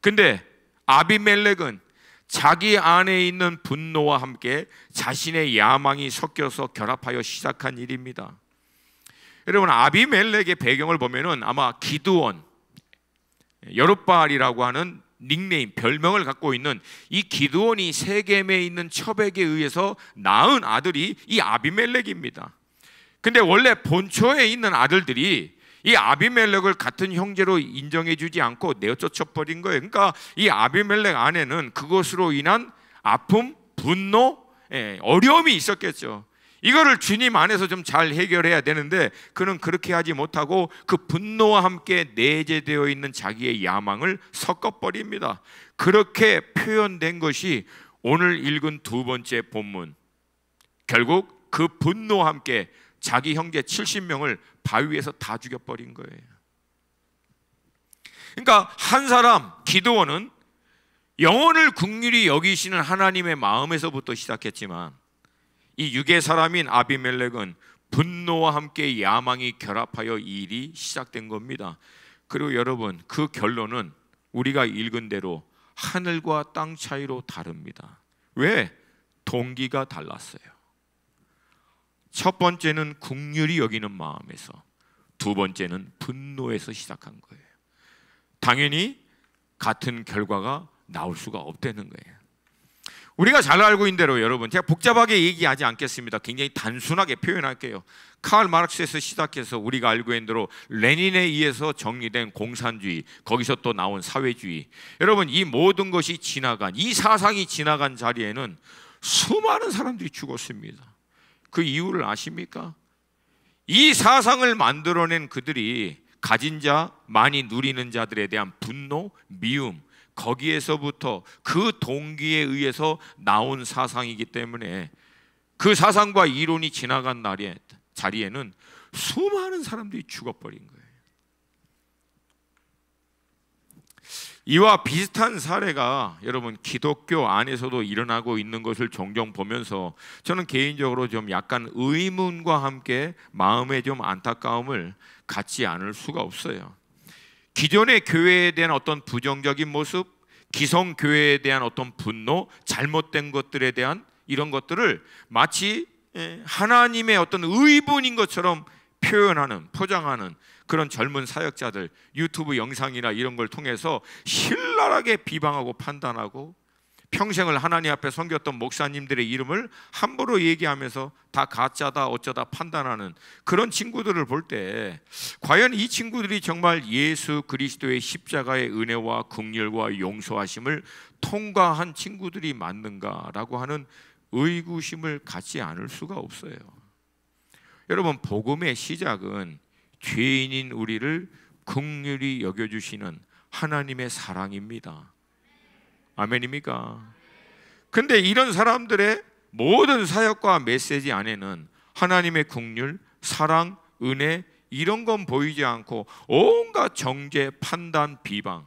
근데 아비멜렉은 자기 안에 있는 분노와 함께 자신의 야망이 섞여서 결합하여 시작한 일입니다. 여러분, 아비멜렉의 배경을 보면은 아마 기드온, 여룻바알이라고 하는 닉네임, 별명을 갖고 있는 이 기드온이 세겜에 있는 첩에게 의해서 낳은 아들이 이 아비멜렉입니다. 근데 원래 본초에 있는 아들들이 이 아비멜렉을 같은 형제로 인정해 주지 않고 내쫓아 버린 거예요. 그러니까 이 아비멜렉 안에는 그것으로 인한 아픔, 분노, 어려움이 있었겠죠. 이거를 주님 안에서 좀 잘 해결해야 되는데 그는 그렇게 하지 못하고 그 분노와 함께 내재되어 있는 자기의 야망을 섞어버립니다. 그렇게 표현된 것이 오늘 읽은 두 번째 본문. 결국 그 분노와 함께 자기 형제 70명을 바위에서 다 죽여버린 거예요. 그러니까 한 사람, 기드온은 영혼을 긍휼히 여기시는 하나님의 마음에서부터 시작했지만 이 육의 사람인 아비멜렉은 분노와 함께 야망이 결합하여 이 일이 시작된 겁니다. 그리고 여러분, 그 결론은 우리가 읽은 대로 하늘과 땅 차이로 다릅니다. 왜? 동기가 달랐어요. 첫 번째는 긍휼히 여기는 마음에서, 두 번째는 분노에서 시작한 거예요. 당연히 같은 결과가 나올 수가 없다는 거예요. 우리가 잘 알고 있는 대로 여러분, 제가 복잡하게 얘기하지 않겠습니다. 굉장히 단순하게 표현할게요. 칼 마르크스에서 시작해서 우리가 알고 있는 대로 레닌에 의해서 정리된 공산주의, 거기서 또 나온 사회주의, 여러분 이 모든 것이 지나간, 이 사상이 지나간 자리에는 수많은 사람들이 죽었습니다. 그 이유를 아십니까? 이 사상을 만들어낸 그들이 가진 자, 많이 누리는 자들에 대한 분노, 미움, 거기에서부터 그 동기에 의해서 나온 사상이기 때문에 그 사상과 이론이 지나간 자리에는 수많은 사람들이 죽어버린 거예요. 이와 비슷한 사례가 여러분 기독교 안에서도 일어나고 있는 것을 종종 보면서 저는 개인적으로 좀 약간 의문과 함께 마음에 좀 안타까움을 갖지 않을 수가 없어요. 기존의 교회에 대한 어떤 부정적인 모습, 기성교회에 대한 어떤 분노, 잘못된 것들에 대한 이런 것들을 마치 하나님의 어떤 의분인 것처럼 표현하는, 포장하는 그런 젊은 사역자들, 유튜브 영상이나 이런 걸 통해서 신랄하게 비방하고 판단하고 평생을 하나님 앞에 섬겼던 목사님들의 이름을 함부로 얘기하면서 다 가짜다 어쩌다 판단하는 그런 친구들을 볼 때 과연 이 친구들이 정말 예수 그리스도의 십자가의 은혜와 긍휼과 용서하심을 통과한 친구들이 맞는가라고 하는 의구심을 갖지 않을 수가 없어요. 여러분, 복음의 시작은 죄인인 우리를 긍휼히 여겨주시는 하나님의 사랑입니다. 아멘입니까? 근데 이런 사람들의 모든 사역과 메시지 안에는 하나님의 긍휼, 사랑, 은혜 이런 건 보이지 않고 온갖 정죄, 판단, 비방.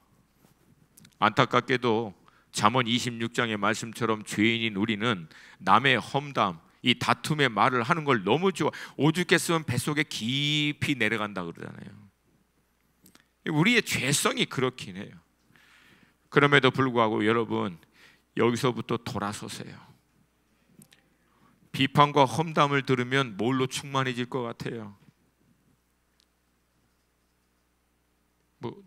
안타깝게도 잠언 26장의 말씀처럼 죄인인 우리는 남의 험담, 이 다툼의 말을 하는 걸 너무 좋아. 오죽했으면 뱃속에 깊이 내려간다 그러잖아요. 우리의 죄성이 그렇긴 해요. 그럼에도 불구하고 여러분, 여기서부터 돌아서세요. 비판과 험담을 들으면 뭘로 충만해질 것 같아요?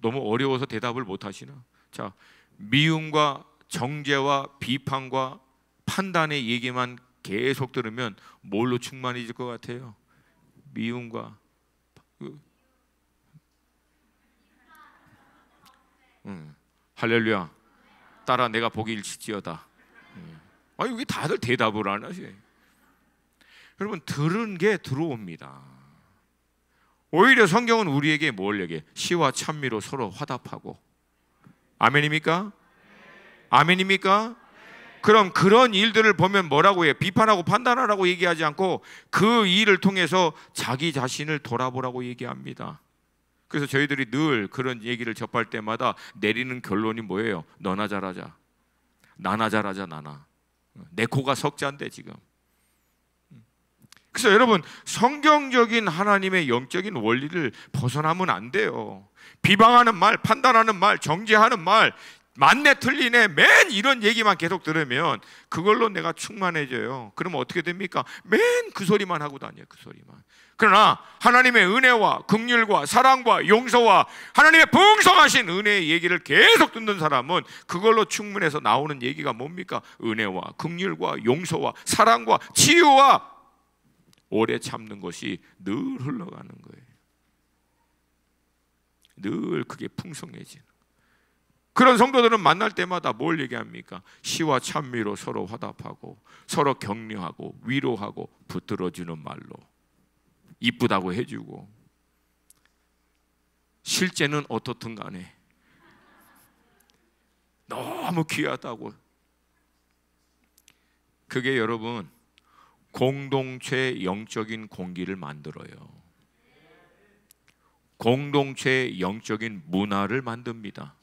너무 어려워서 대답을 못 하시나? 자, 미움과 정죄와 비판과 판단의 얘기만 계속 들으면 뭘로 충만해질 것 같아요? 미움과 할렐루야. 따라 내가 복이 일치지어다. 아니 왜 다들 대답을 안 하지? 여러분, 들은 게 들어옵니다. 오히려 성경은 우리에게 뭘 얘기해? 시와 찬미로 서로 화답하고. 아멘입니까? 아멘입니까? 그럼 그런 일들을 보면 뭐라고 해요? 비판하고 판단하라고 얘기하지 않고 그 일을 통해서 자기 자신을 돌아보라고 얘기합니다. 그래서 저희들이 늘 그런 얘기를 접할 때마다 내리는 결론이 뭐예요? 너나 잘하자, 나나 잘하자, 나나. 내 코가 석자인데 지금. 그래서 여러분, 성경적인 하나님의 영적인 원리를 벗어나면 안 돼요. 비방하는 말, 판단하는 말, 정죄하는 말, 맞네 틀리네 맨 이런 얘기만 계속 들으면 그걸로 내가 충만해져요. 그러면 어떻게 됩니까? 맨 그 소리만 하고 다녀요. 그 소리만. 그러나 하나님의 은혜와 긍휼과 사랑과 용서와 하나님의 풍성하신 은혜의 얘기를 계속 듣는 사람은 그걸로 충분해서 나오는 얘기가 뭡니까? 은혜와 긍휼과 용서와 사랑과 치유와 오래 참는 것이 늘 흘러가는 거예요. 늘 그게 풍성해지는. 그런 성도들은 만날 때마다 뭘 얘기합니까? 시와 찬미로 서로 화답하고 서로 격려하고 위로하고 붙들어주는 말로 이쁘다고 해주고, 실제는 어떻든 간에 너무 귀하다고. 그게 여러분 공동체 영적인 공기를 만들어요. 공동체 영적인 문화를 만듭니다.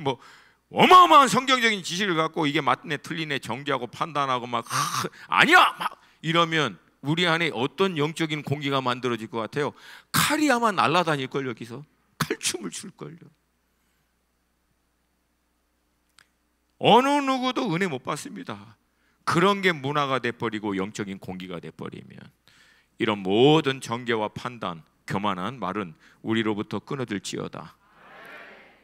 뭐 어마어마한 성경적인 지식을 갖고 이게 맞네 틀리네 정죄하고 판단하고 막 아니야 막 이러면 우리 안에 어떤 영적인 공기가 만들어질 것 같아요? 칼이 아마 날아다닐걸. 여기서 칼춤을 출걸요. 어느 누구도 은혜 못 받습니다. 그런 게 문화가 돼버리고 영적인 공기가 돼버리면 이런 모든 정죄와 판단, 교만한 말은 우리로부터 끊어질지어다.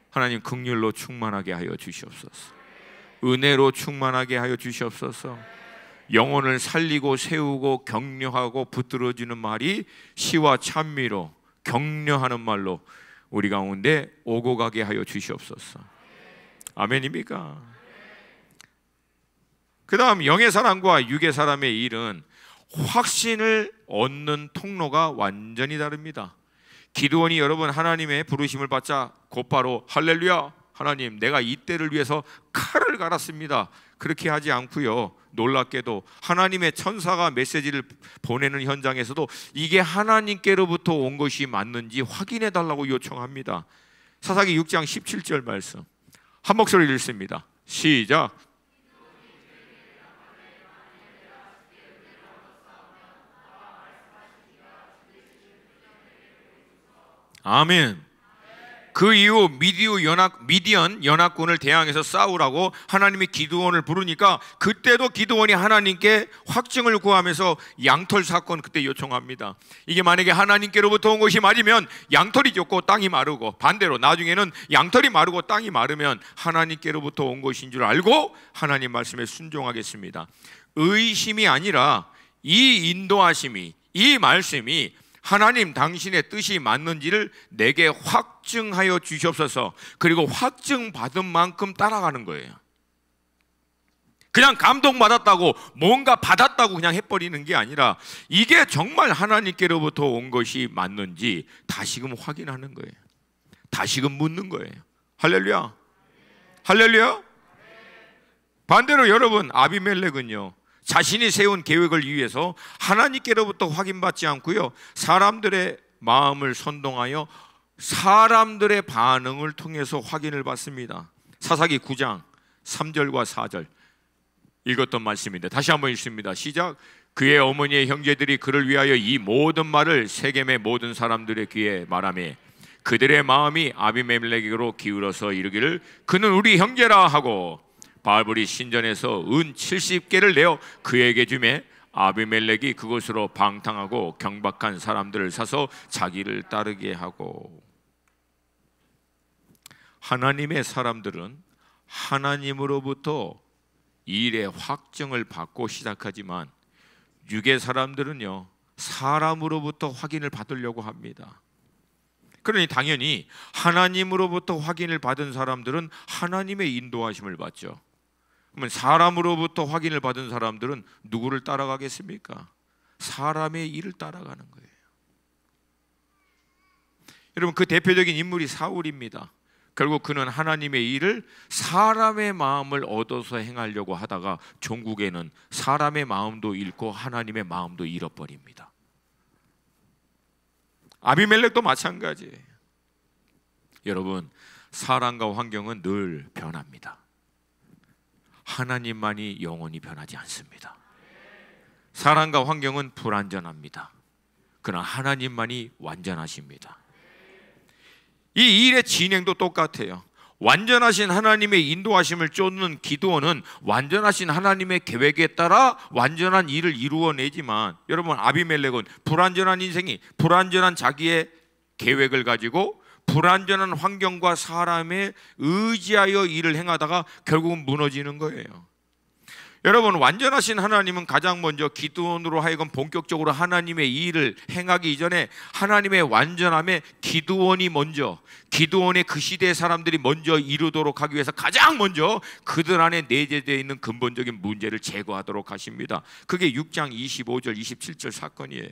하나님 긍휼로 충만하게 하여 주시옵소서. 은혜로 충만하게 하여 주시옵소서. 영혼을 살리고 세우고 격려하고 붙들어주는 말이 시와 찬미로 격려하는 말로 우리 가운데 오고 가게 하여 주시옵소서. 아멘입니까? 그 다음 영의 사람과 육의 사람의 일은 확신을 얻는 통로가 완전히 다릅니다. 기드온이 여러분 하나님의 부르심을 받자 곧바로 할렐루야 하나님 내가 이 때를 위해서 칼을 갈았습니다 그렇게 하지 않고요, 놀랍게도 하나님의 천사가 메시지를 보내는 현장에서도 이게 하나님께로부터 온 것이 맞는지 확인해 달라고 요청합니다. 사사기 6장 17절 말씀 한 목소리로 읽습니다. 시작. 아멘. 그 이후 미디안 연합군을 대항해서 싸우라고 하나님이 기드온을 부르니까 그때도 기드온이 하나님께 확증을 구하면서 양털 사건 그때 요청합니다. 이게 만약에 하나님께로부터 온 것이 맞으면 양털이 좁고 땅이 마르고, 반대로 나중에는 양털이 마르고 땅이 마르면 하나님께로부터 온 것인 줄 알고 하나님 말씀에 순종하겠습니다. 의심이 아니라 이 인도하심이, 이 말씀이 하나님 당신의 뜻이 맞는지를 내게 확증하여 주시옵소서. 그리고 확증받은 만큼 따라가는 거예요. 그냥 감동받았다고 뭔가 받았다고 그냥 해버리는 게 아니라 이게 정말 하나님께로부터 온 것이 맞는지 다시금 확인하는 거예요. 다시금 묻는 거예요. 할렐루야. 할렐루야. 반대로 여러분 아비멜렉은요, 자신이 세운 계획을 위해서 하나님께로부터 확인받지 않고요, 사람들의 마음을 선동하여 사람들의 반응을 통해서 확인을 받습니다. 사사기 9장 3절과 4절 읽었던 말씀인데 다시 한번 읽습니다. 시작. 그의 어머니의 형제들이 그를 위하여 이 모든 말을 세겜의 모든 사람들의 귀에 말하며 그들의 마음이 아비멜렉에게로 기울어서 이르기를 그는 우리 형제라 하고 바알볼이 신전에서 은 70개를 내어 그에게 주매 아비멜렉이 그곳으로 방탕하고 경박한 사람들을 사서 자기를 따르게 하고. 하나님의 사람들은 하나님으로부터 일의 확증을 받고 시작하지만 육의 사람들은요, 사람으로부터 확인을 받으려고 합니다. 그러니 당연히 하나님으로부터 확인을 받은 사람들은 하나님의 인도하심을 받죠. 그러면 사람으로부터 확인을 받은 사람들은 누구를 따라가겠습니까? 사람의 일을 따라가는 거예요. 여러분, 그 대표적인 인물이 사울입니다. 결국 그는 하나님의 일을 사람의 마음을 얻어서 행하려고 하다가 종국에는 사람의 마음도 잃고 하나님의 마음도 잃어버립니다. 아비멜렉도 마찬가지예요. 여러분, 사람과 환경은 늘 변합니다. 하나님만이 영원히 변하지 않습니다. 사람과 환경은 불완전합니다. 그러나 하나님만이 완전하십니다. 이 일의 진행도 똑같아요. 완전하신 하나님의 인도하심을 쫓는 기드온은 완전하신 하나님의 계획에 따라 완전한 일을 이루어내지만, 여러분, 아비멜렉은 불완전한 인생이, 불완전한 자기의 계획을 가지고 불완전한 환경과 사람에 의지하여 일을 행하다가 결국은 무너지는 거예요. 여러분, 완전하신 하나님은 가장 먼저 기드온으로 하여금 본격적으로 하나님의 일을 행하기 이전에 하나님의 완전함에 기드온의 그 시대의 사람들이 먼저 이루도록 하기 위해서 가장 먼저 그들 안에 내재되어 있는 근본적인 문제를 제거하도록 하십니다. 그게 6장 25절 27절 사건이에요.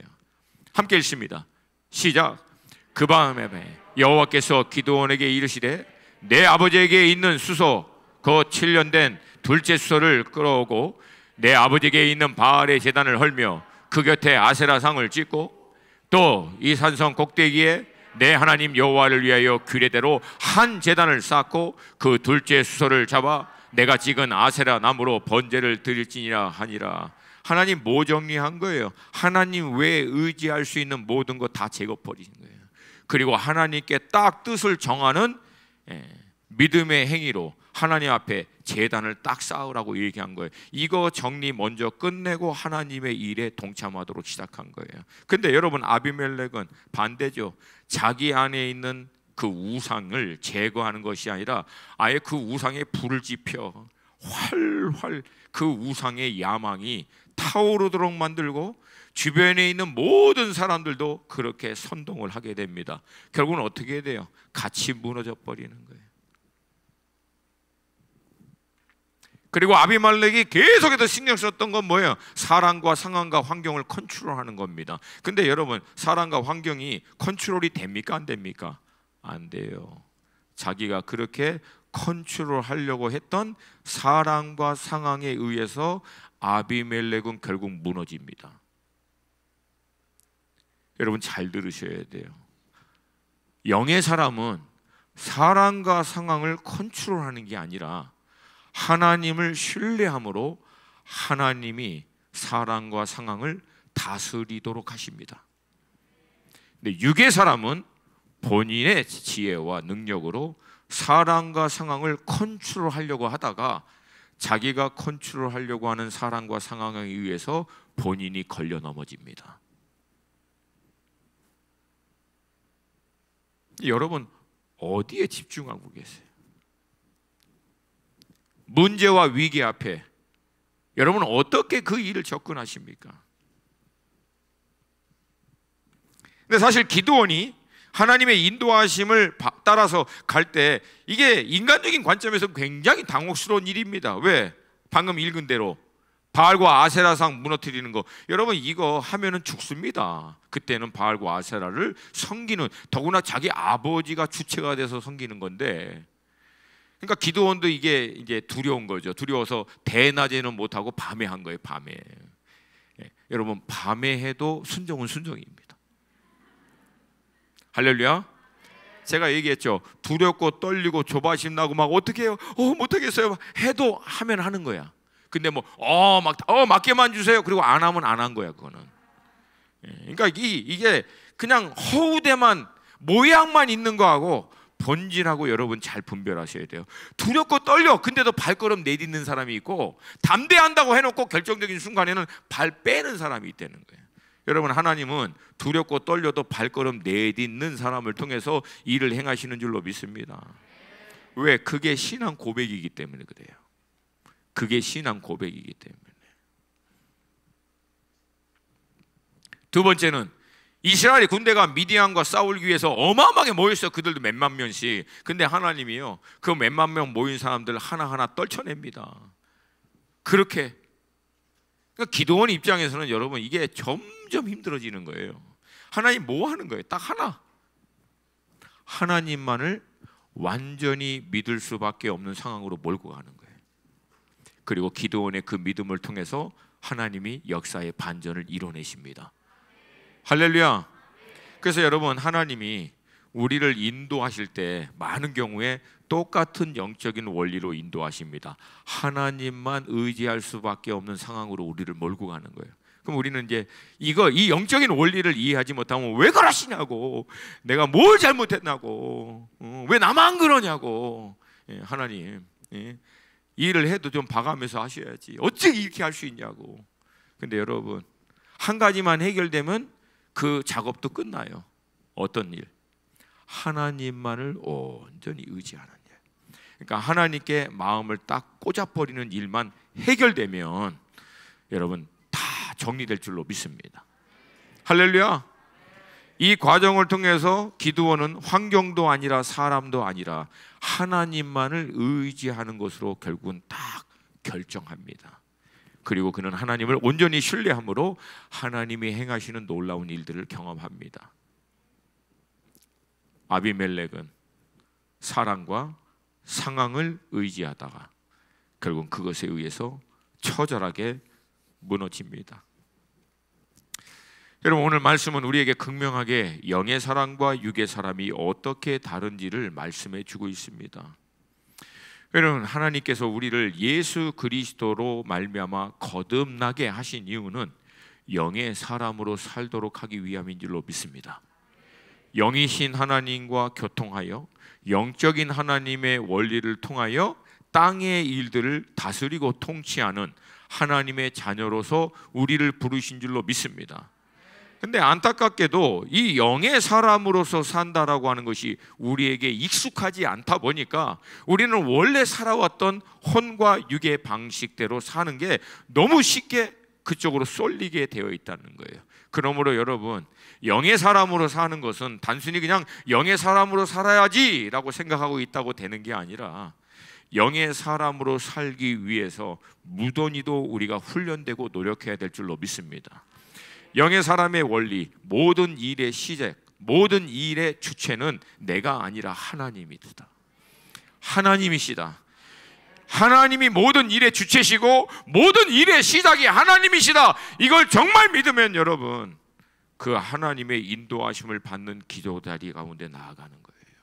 함께 읽습니다. 시작. 그 밤에 여호와께서 기드온에게 이르시되 내 아버지에게 있는 수소 그 7년 된 둘째 수소를 끌어오고 내 아버지에게 있는 바알의 제단을 헐며 그 곁에 아세라 상을 찍고 또 이 산성 꼭대기에 내 하나님 여호와를 위하여 규례대로 한 제단을 쌓고 그 둘째 수소를 잡아 내가 찍은 아세라 나무로 번제를 드릴지니라 하니라. 하나님 뭐 정리한 거예요? 하나님 외에 의지할 수 있는 모든 거 다 제거버리신 거예요. 그리고 하나님께 딱 뜻을 정하는 믿음의 행위로 하나님 앞에 제단을 딱 쌓으라고 얘기한 거예요. 이거 정리 먼저 끝내고 하나님의 일에 동참하도록 시작한 거예요. 근데 여러분, 아비멜렉은 반대죠. 자기 안에 있는 그 우상을 제거하는 것이 아니라 아예 그 우상에 불을 지펴 활활 그 우상의 야망이 타오르도록 만들고 주변에 있는 모든 사람들도 그렇게 선동을 하게 됩니다. 결국은 어떻게 돼요? 같이 무너져 버리는 거예요. 그리고 아비멜렉이 계속해서 신경 썼던 건 뭐예요? 사람과 상황과 환경을 컨트롤하는 겁니다. 근데 여러분, 사람과 환경이 컨트롤이 됩니까? 안 됩니까? 안 돼요. 자기가 그렇게 컨트롤하려고 했던 사람과 상황에 의해서 아비멜렉은 결국 무너집니다. 여러분, 잘 들으셔야 돼요. 영의 사람은 사람과 상황을 컨트롤하는 게 아니라 하나님을 신뢰함으로 하나님이 사람과 상황을 다스리도록 하십니다. 근데 육의 사람은 본인의 지혜와 능력으로 사람과 상황을 컨트롤하려고 하다가 자기가 컨트롤하려고 하는 사람과 상황에 의해서 본인이 걸려 넘어집니다. 여러분, 어디에 집중하고 계세요? 문제와 위기 앞에 여러분은 어떻게 그 일을 접근하십니까? 근데 사실 기드온이 하나님의 인도하심을 따라서 갈 때 이게 인간적인 관점에서 굉장히 당혹스러운 일입니다. 왜? 방금 읽은 대로 바알과 아세라상 무너뜨리는 거, 여러분 이거 하면은 죽습니다. 그때는 바알과 아세라를 섬기는, 더구나 자기 아버지가 주체가 돼서 섬기는 건데, 그러니까 기드온도 이게 이제 두려운 거죠. 두려워서 대낮에는 못하고 밤에 한 거예요. 밤에. 여러분, 밤에 해도 순종은 순종입니다. 할렐루야. 제가 얘기했죠. 두렵고 떨리고 조바심 나고 막 어떻게 해요? 못하겠어요. 해도 하면 하는 거야. 근데 맡게만 주세요. 그리고 안 하면 안 한 거야. 그거는. 그러니까 이게 그냥 허우대만 모양만 있는 거하고 본질하고 여러분 잘 분별하셔야 돼요. 두렵고 떨려 근데도 발걸음 내딛는 사람이 있고, 담대한다고 해놓고 결정적인 순간에는 발 빼는 사람이 있다는 거예요. 여러분, 하나님은 두렵고 떨려도 발걸음 내딛는 사람을 통해서 일을 행하시는 줄로 믿습니다. 왜? 그게 신앙 고백이기 때문에 그래요. 그게 신앙 고백이기 때문에. 두 번째는 이스라엘의 군대가 미디안과 싸우기 위해서 어마어마하게 모였어요. 그들도 몇만 명씩. 근데 하나님이요, 그 몇만 명 모인 사람들 하나하나 떨쳐냅니다. 그렇게. 그러니까 기드온 입장에서는 여러분 이게 점점 힘들어지는 거예요. 하나님 뭐 하는 거예요? 딱 하나. 하나님만을 완전히 믿을 수밖에 없는 상황으로 몰고 가는 거예요. 그리고 기드온의 그 믿음을 통해서 하나님이 역사의 반전을 이뤄내십니다. 할렐루야. 그래서 여러분, 하나님이 우리를 인도하실 때 많은 경우에 똑같은 영적인 원리로 인도하십니다. 하나님만 의지할 수밖에 없는 상황으로 우리를 몰고 가는 거예요. 그럼 우리는 이제 이 영적인 원리를 이해하지 못하면 왜 그러시냐고, 내가 뭘 잘못했냐고, 왜 나만 그러냐고. 하나님, 이 일을 해도 좀 봐가면서 하셔야지, 어떻게 이렇게 할 수 있냐고. 근데 여러분, 한 가지만 해결되면 그 작업도 끝나요. 어떤 일? 하나님만을 온전히 의지하는 일. 그러니까 하나님께 마음을 딱 꽂아버리는 일만 해결되면 여러분 다 정리될 줄로 믿습니다. 할렐루야. 이 과정을 통해서 기드온은 환경도 아니라 사람도 아니라 하나님만을 의지하는 것으로 결국은 딱 결정합니다. 그리고 그는 하나님을 온전히 신뢰함으로 하나님이 행하시는 놀라운 일들을 경험합니다. 아비멜렉은 사람과 상황을 의지하다가 결국 그것에 의해서 처절하게 무너집니다. 여러분, 오늘 말씀은 우리에게 극명하게 영의 사람과 육의 사람이 어떻게 다른지를 말씀해 주고 있습니다. 여러분, 하나님께서 우리를 예수 그리스도로 말미암아 거듭나게 하신 이유는 영의 사람으로 살도록 하기 위함인 줄로 믿습니다. 영이신 하나님과 교통하여 영적인 하나님의 원리를 통하여 땅의 일들을 다스리고 통치하는 하나님의 자녀로서 우리를 부르신 줄로 믿습니다. 근데 안타깝게도 이 영의 사람으로서 산다라고 하는 것이 우리에게 익숙하지 않다 보니까 우리는 원래 살아왔던 혼과 육의 방식대로 사는 게 너무 쉽게 그쪽으로 쏠리게 되어 있다는 거예요. 그러므로 여러분, 영의 사람으로 사는 것은 단순히 그냥 영의 사람으로 살아야지 라고 생각하고 있다고 되는 게 아니라 영의 사람으로 살기 위해서 무던히도 우리가 훈련되고 노력해야 될 줄로 믿습니다. 영의 사람의 원리, 모든 일의 시작, 모든 일의 주체는 내가 아니라 하나님이다. 하나님이시다. 하나님이 모든 일의 주체시고 모든 일의 시작이 하나님이시다. 이걸 정말 믿으면 여러분, 그 하나님의 인도하심을 받는 기도 자리 가운데 나아가는 거예요.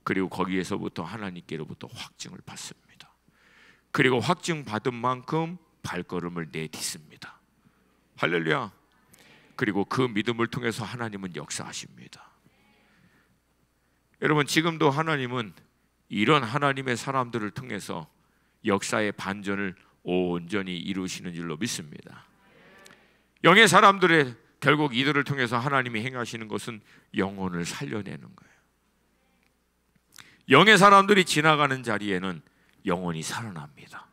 그리고 거기에서부터 하나님께로부터 확증을 받습니다. 그리고 확증 받은 만큼 발걸음을 내딛습니다. 할렐루야. 그리고 그 믿음을 통해서 하나님은 역사하십니다. 여러분, 지금도 하나님은 이런 하나님의 사람들을 통해서 역사의 반전을 온전히 이루시는 줄로 믿습니다. 영의 사람들의 결국 이들을 통해서 하나님이 행하시는 것은 영혼을 살려내는 거예요. 영의 사람들이 지나가는 자리에는 영혼이 살아납니다.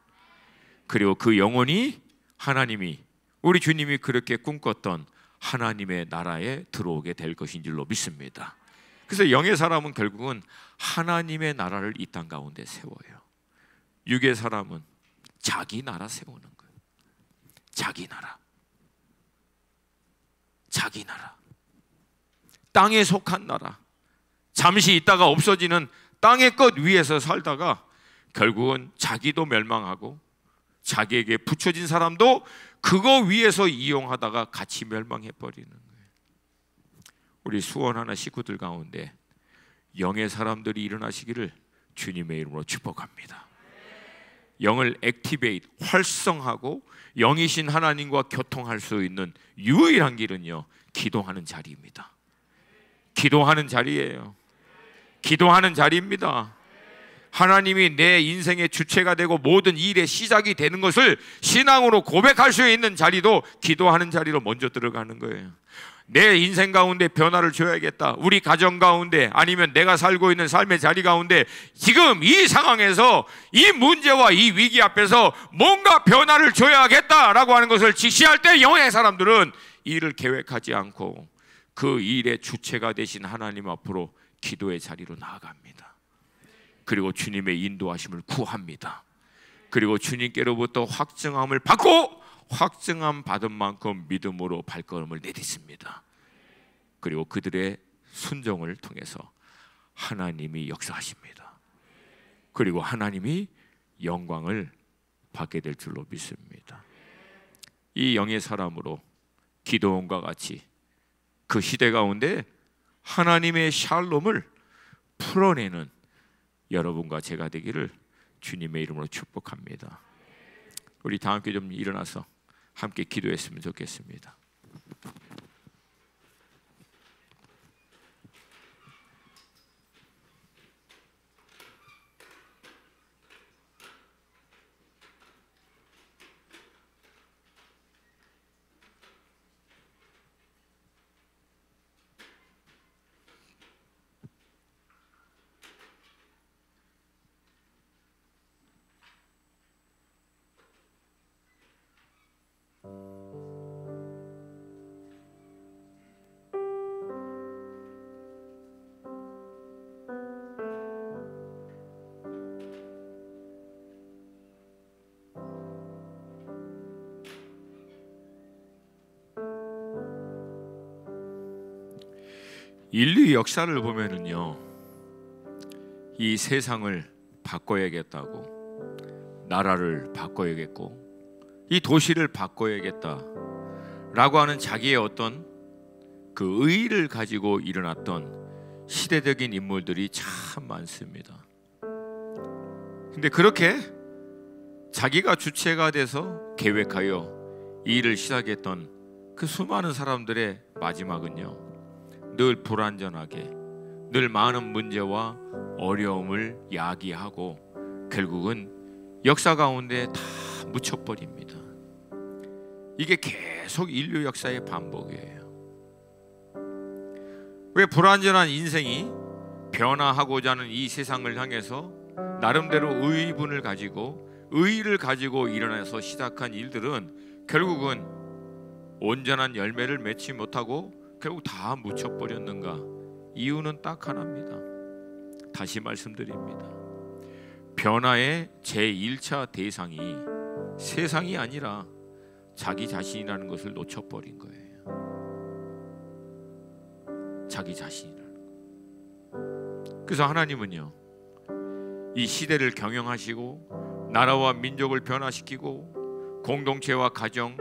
그리고 그 영혼이 하나님이, 우리 주님이 그렇게 꿈꿨던 하나님의 나라에 들어오게 될 것인 줄로 믿습니다. 그래서 영의 사람은 결국은 하나님의 나라를 이 땅 가운데 세워요. 육의 사람은 자기 나라 세우는 거예요. 자기 나라. 자기 나라. 땅에 속한 나라. 잠시 있다가 없어지는 땅의 것 위에서 살다가 결국은 자기도 멸망하고 자기에게 붙여진 사람도 그거 위에서 이용하다가 같이 멸망해버리는 거예요. 우리 수원 하나 식구들 가운데 영의 사람들이 일어나시기를 주님의 이름으로 축복합니다. 영을 액티베이트, 활성하고 영이신 하나님과 교통할 수 있는 유일한 길은요, 기도하는 자리입니다. 기도하는 자리예요. 기도하는 자리입니다. 하나님이 내 인생의 주체가 되고 모든 일의 시작이 되는 것을 신앙으로 고백할 수 있는 자리도 기도하는 자리로 먼저 들어가는 거예요. 내 인생 가운데 변화를 줘야겠다. 우리 가정 가운데, 아니면 내가 살고 있는 삶의 자리 가운데 지금 이 상황에서 이 문제와 이 위기 앞에서 뭔가 변화를 줘야겠다라고 하는 것을 직시할 때 영의 사람들은 일을 계획하지 않고 그 일의 주체가 되신 하나님 앞으로 기도의 자리로 나아갑니다. 그리고 주님의 인도하심을 구합니다. 그리고 주님께로부터 확증함을 받고 확증함 받은 만큼 믿음으로 발걸음을 내딛습니다. 그리고 그들의 순종을 통해서 하나님이 역사하십니다. 그리고 하나님이 영광을 받게 될 줄로 믿습니다. 이 영의 사람으로 기도원과 같이 그 시대 가운데 하나님의 샬롬을 풀어내는 여러분과 제가 되기를 주님의 이름으로 축복합니다. 우리 다 함께 좀 일어나서 함께 기도했으면 좋겠습니다. 인류 역사를 보면은요, 이 세상을 바꿔야겠다고, 나라를 바꿔야겠고, 이 도시를 바꿔야겠다라고 하는 자기의 어떤 그 의의를 가지고 일어났던 시대적인 인물들이 참 많습니다. 근데 그렇게 자기가 주체가 돼서 계획하여 이 일을 시작했던 그 수많은 사람들의 마지막은요, 늘 불완전하게, 늘 많은 문제와 어려움을 야기하고 결국은 역사 가운데 다 묻혀버립니다. 이게 계속 인류 역사의 반복이에요. 왜 불완전한 인생이 변화하고자 하는 이 세상을 향해서 나름대로 의의분을 가지고, 의의를 가지고 일어나서 시작한 일들은 결국은 온전한 열매를 맺지 못하고 결국 다 묻혀버렸는가? 이유는 딱 하나입니다. 다시 말씀드립니다. 변화의 제1차 대상이 세상이 아니라 자기 자신이라는 것을 놓쳐버린 거예요. 자기 자신이라는 거. 그래서 하나님은요, 이 시대를 경영하시고 나라와 민족을 변화시키고 공동체와 가정,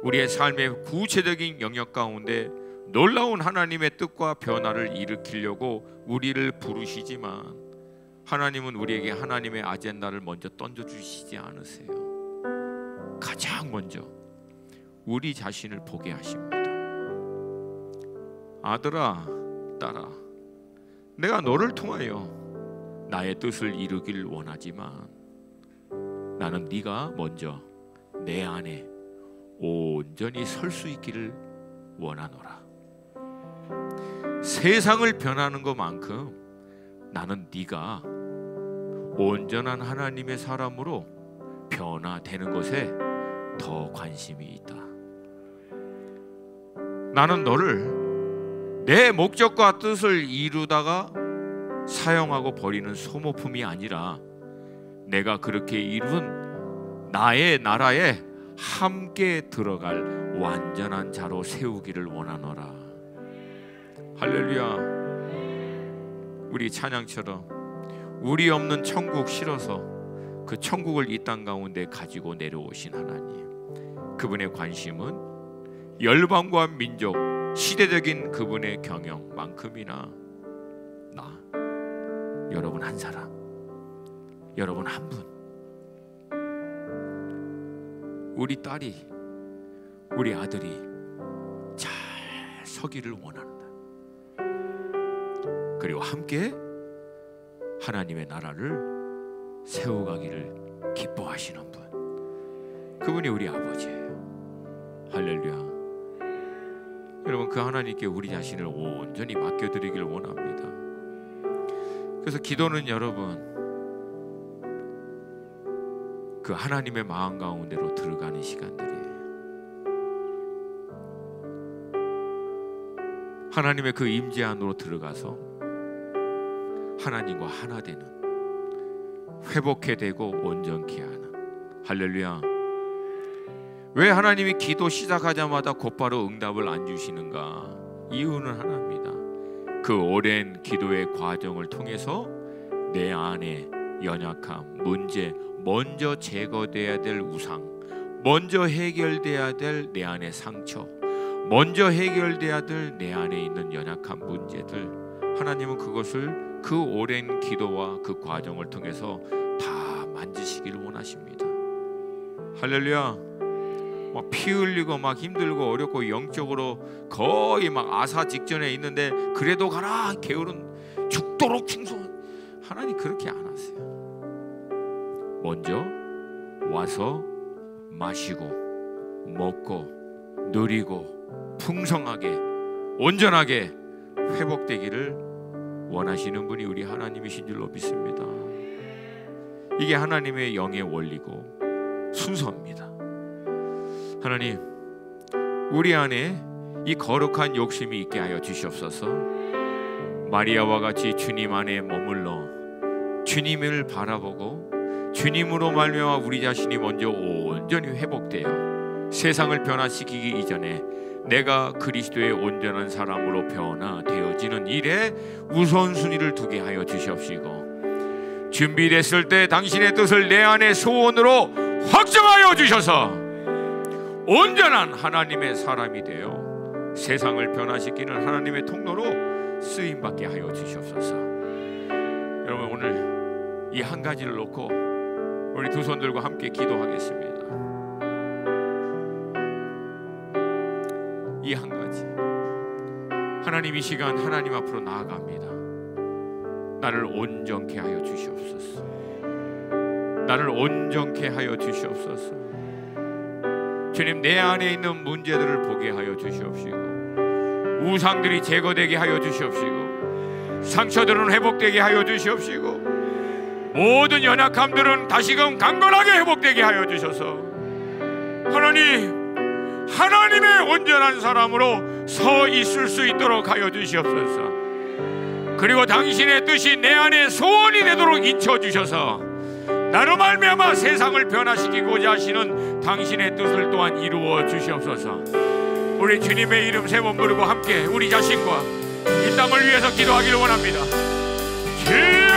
우리의 삶의 구체적인 영역 가운데 놀라운 하나님의 뜻과 변화를 일으키려고 우리를 부르시지만, 하나님은 우리에게 하나님의 아젠다를 먼저 던져주시지 않으세요. 가장 먼저 우리 자신을 보게 하십니다. 아들아, 딸아, 내가 너를 통하여 나의 뜻을 이루길 원하지만 나는 네가 먼저 내 안에 온전히 설 수 있기를 원하노라. 세상을 변하는 것만큼 나는 네가 온전한 하나님의 사람으로 변화되는 것에 더 관심이 있다. 나는 너를 내 목적과 뜻을 이루다가 사용하고 버리는 소모품이 아니라 내가 그렇게 이룬 나의 나라에 함께 들어갈 완전한 자로 세우기를 원하노라. 할렐루야. 우리 찬양처럼 우리 없는 천국 실어서 그 천국을 이 땅 가운데 가지고 내려오신 하나님, 그분의 관심은 열방과 민족, 시대적인 그분의 경영만큼이나 나, 여러분 한 사람, 여러분 한 분, 우리 딸이, 우리 아들이 잘 서기를 원한다. 그리고 함께 하나님의 나라를 세워가기를 기뻐하시는 분, 그분이 우리 아버지예요. 할렐루야. 여러분, 그 하나님께 우리 자신을 온전히 맡겨드리기를 원합니다. 그래서 기도는 여러분, 그 하나님의 마음 가운데로 들어가는 시간들이에요. 하나님의 그 임재 안으로 들어가서 하나님과 하나 되는, 회복해 되고 온전케 하는. 할렐루야. 왜 하나님이 기도 시작하자마자 곧바로 응답을 안 주시는가? 이유는 하나입니다. 그 오랜 기도의 과정을 통해서 내 안에 연약함, 문제, 먼저 제거돼야 될 우상, 먼저 해결돼야 될 내 안의 상처, 먼저 해결돼야 될 내 안에 있는 연약한 문제들, 하나님은 그것을 그 오랜 기도와 그 과정을 통해서 다 만지시기를 원하십니다. 할렐루야. 막 피 흘리고 막 힘들고 어렵고 영적으로 거의 막 아사 직전에 있는데 그래도 가라 게으른 죽도록 충성. 하나님 그렇게 안 하세요. 먼저 와서 마시고 먹고 누리고 풍성하게 온전하게 회복되기를 원하시는 분이 우리 하나님이신 줄로 믿습니다. 이게 하나님의 영의 원리고 순서입니다. 하나님, 우리 안에 이 거룩한 욕심이 있게 하여 주시옵소서. 마리아와 같이 주님 안에 머물러 주님을 바라보고 주님으로 말미암아 우리 자신이 먼저 온전히 회복되어 세상을 변화시키기 이전에 내가 그리스도의 온전한 사람으로 변화되어지는 일에 우선순위를 두게 하여 주시옵시고, 준비됐을 때 당신의 뜻을 내 안의 소원으로 확정하여 주셔서 온전한 하나님의 사람이 되어 세상을 변화시키는 하나님의 통로로 쓰임받게 하여 주시옵소서. 여러분, 오늘 이 한 가지를 놓고 우리 두 손 들고 함께 기도하겠습니다. 이 한 가지, 하나님 이 시간 하나님 앞으로 나아갑니다. 나를 온전케 하여 주시옵소서. 나를 온전케 하여 주시옵소서. 주님, 내 안에 있는 문제들을 보게 하여 주시옵시고, 우상들이 제거되게 하여 주시옵시고, 상처들은 회복되게 하여 주시옵시고, 모든 연약함들은 다시금 강건하게 회복되게 하여 주셔서 하나님, 하나님의 온전한 사람으로 서 있을 수 있도록 하여 주시옵소서. 그리고 당신의 뜻이 내 안에 소원이 되도록 인쳐 주셔서 나로 말미암아 세상을 변화시키고자 하시는 당신의 뜻을 또한 이루어 주시옵소서. 우리 주님의 이름 세 번 부르고 함께 우리 자신과 이 땅을 위해서 기도하기를 원합니다. 주여!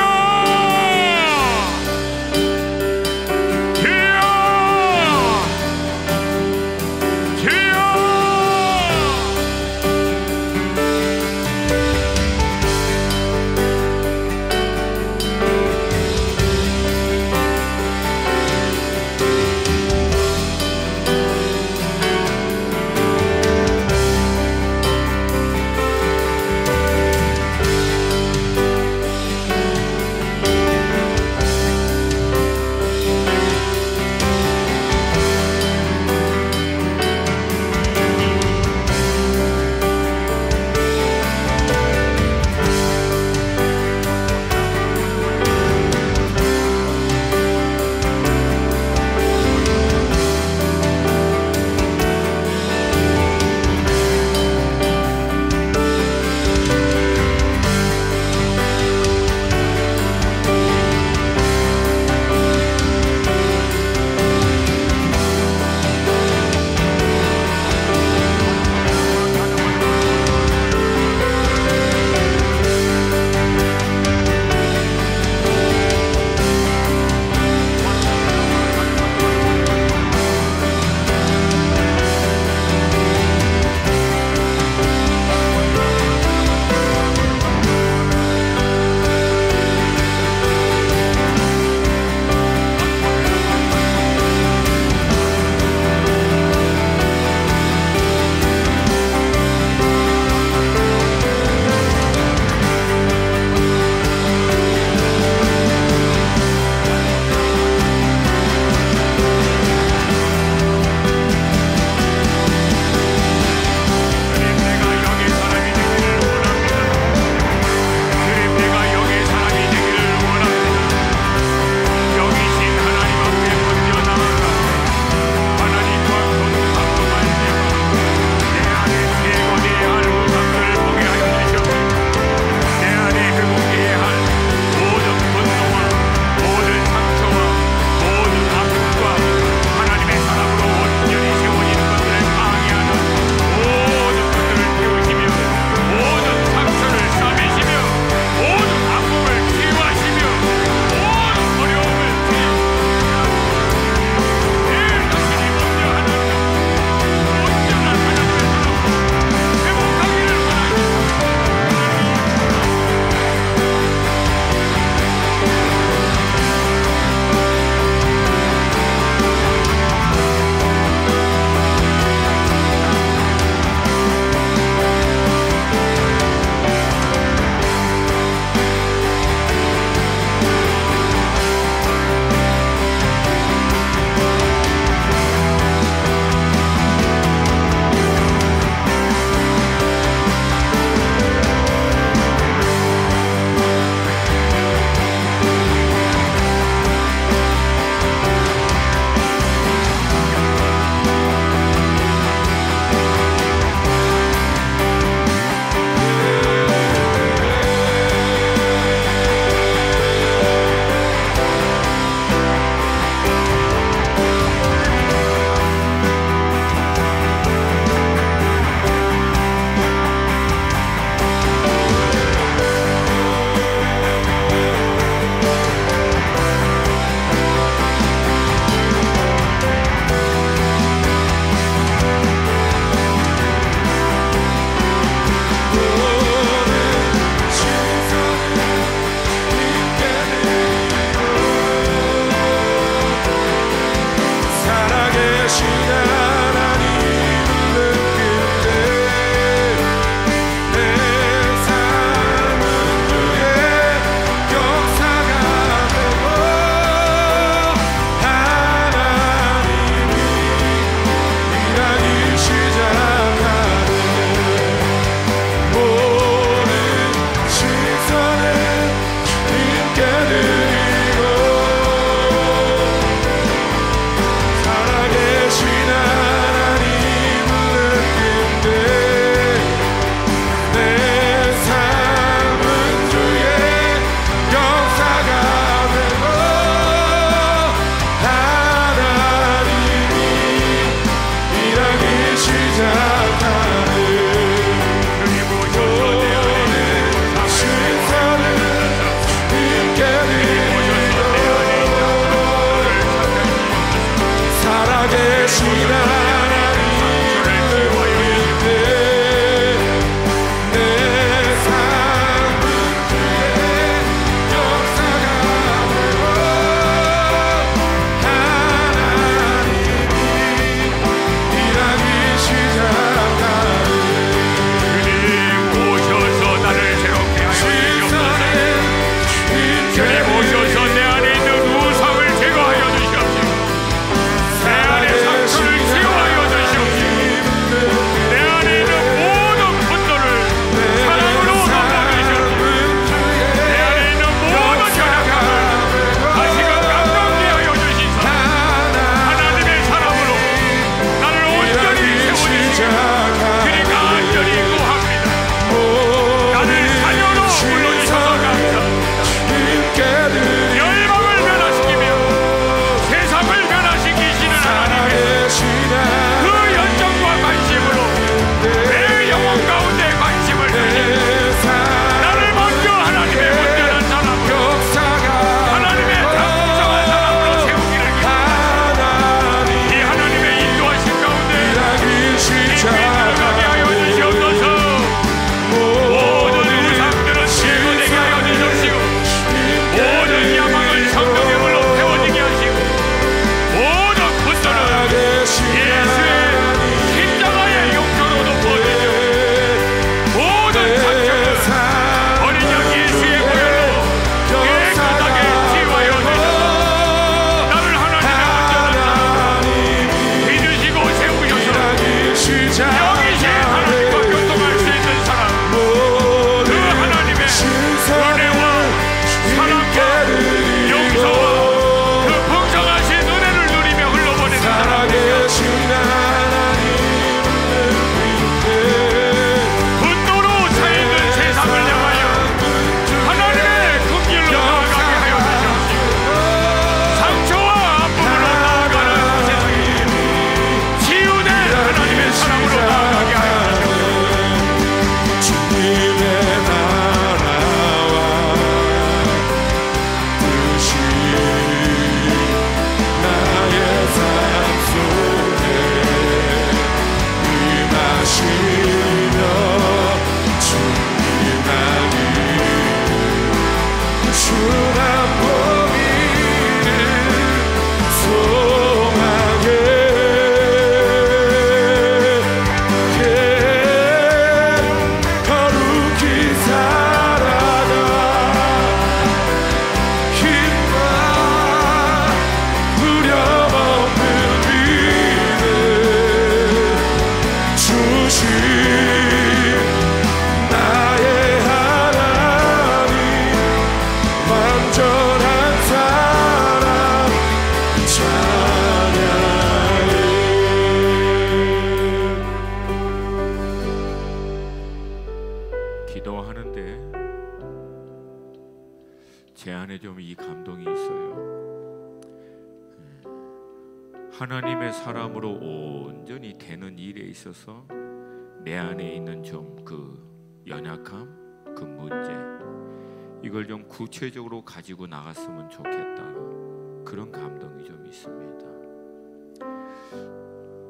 주님의 나라와 뜻이 나의 삶 속에 임하시며 주님 나를 주난 범위를 소망해 거룩히 살아가 힘과 두려움 없는 믿음 주신 나의 하나님 완전한 사랑 찬양해. 기도하는데 제 안에 좀 이 감동이 있어요. 하나님의 사람으로 온전히 되는 일에 있어서 내 안에 있는 좀 그 연약함, 그 문제, 이걸 좀 구체적으로 가지고 나갔으면 좋겠다, 그런 감동이 좀 있습니다.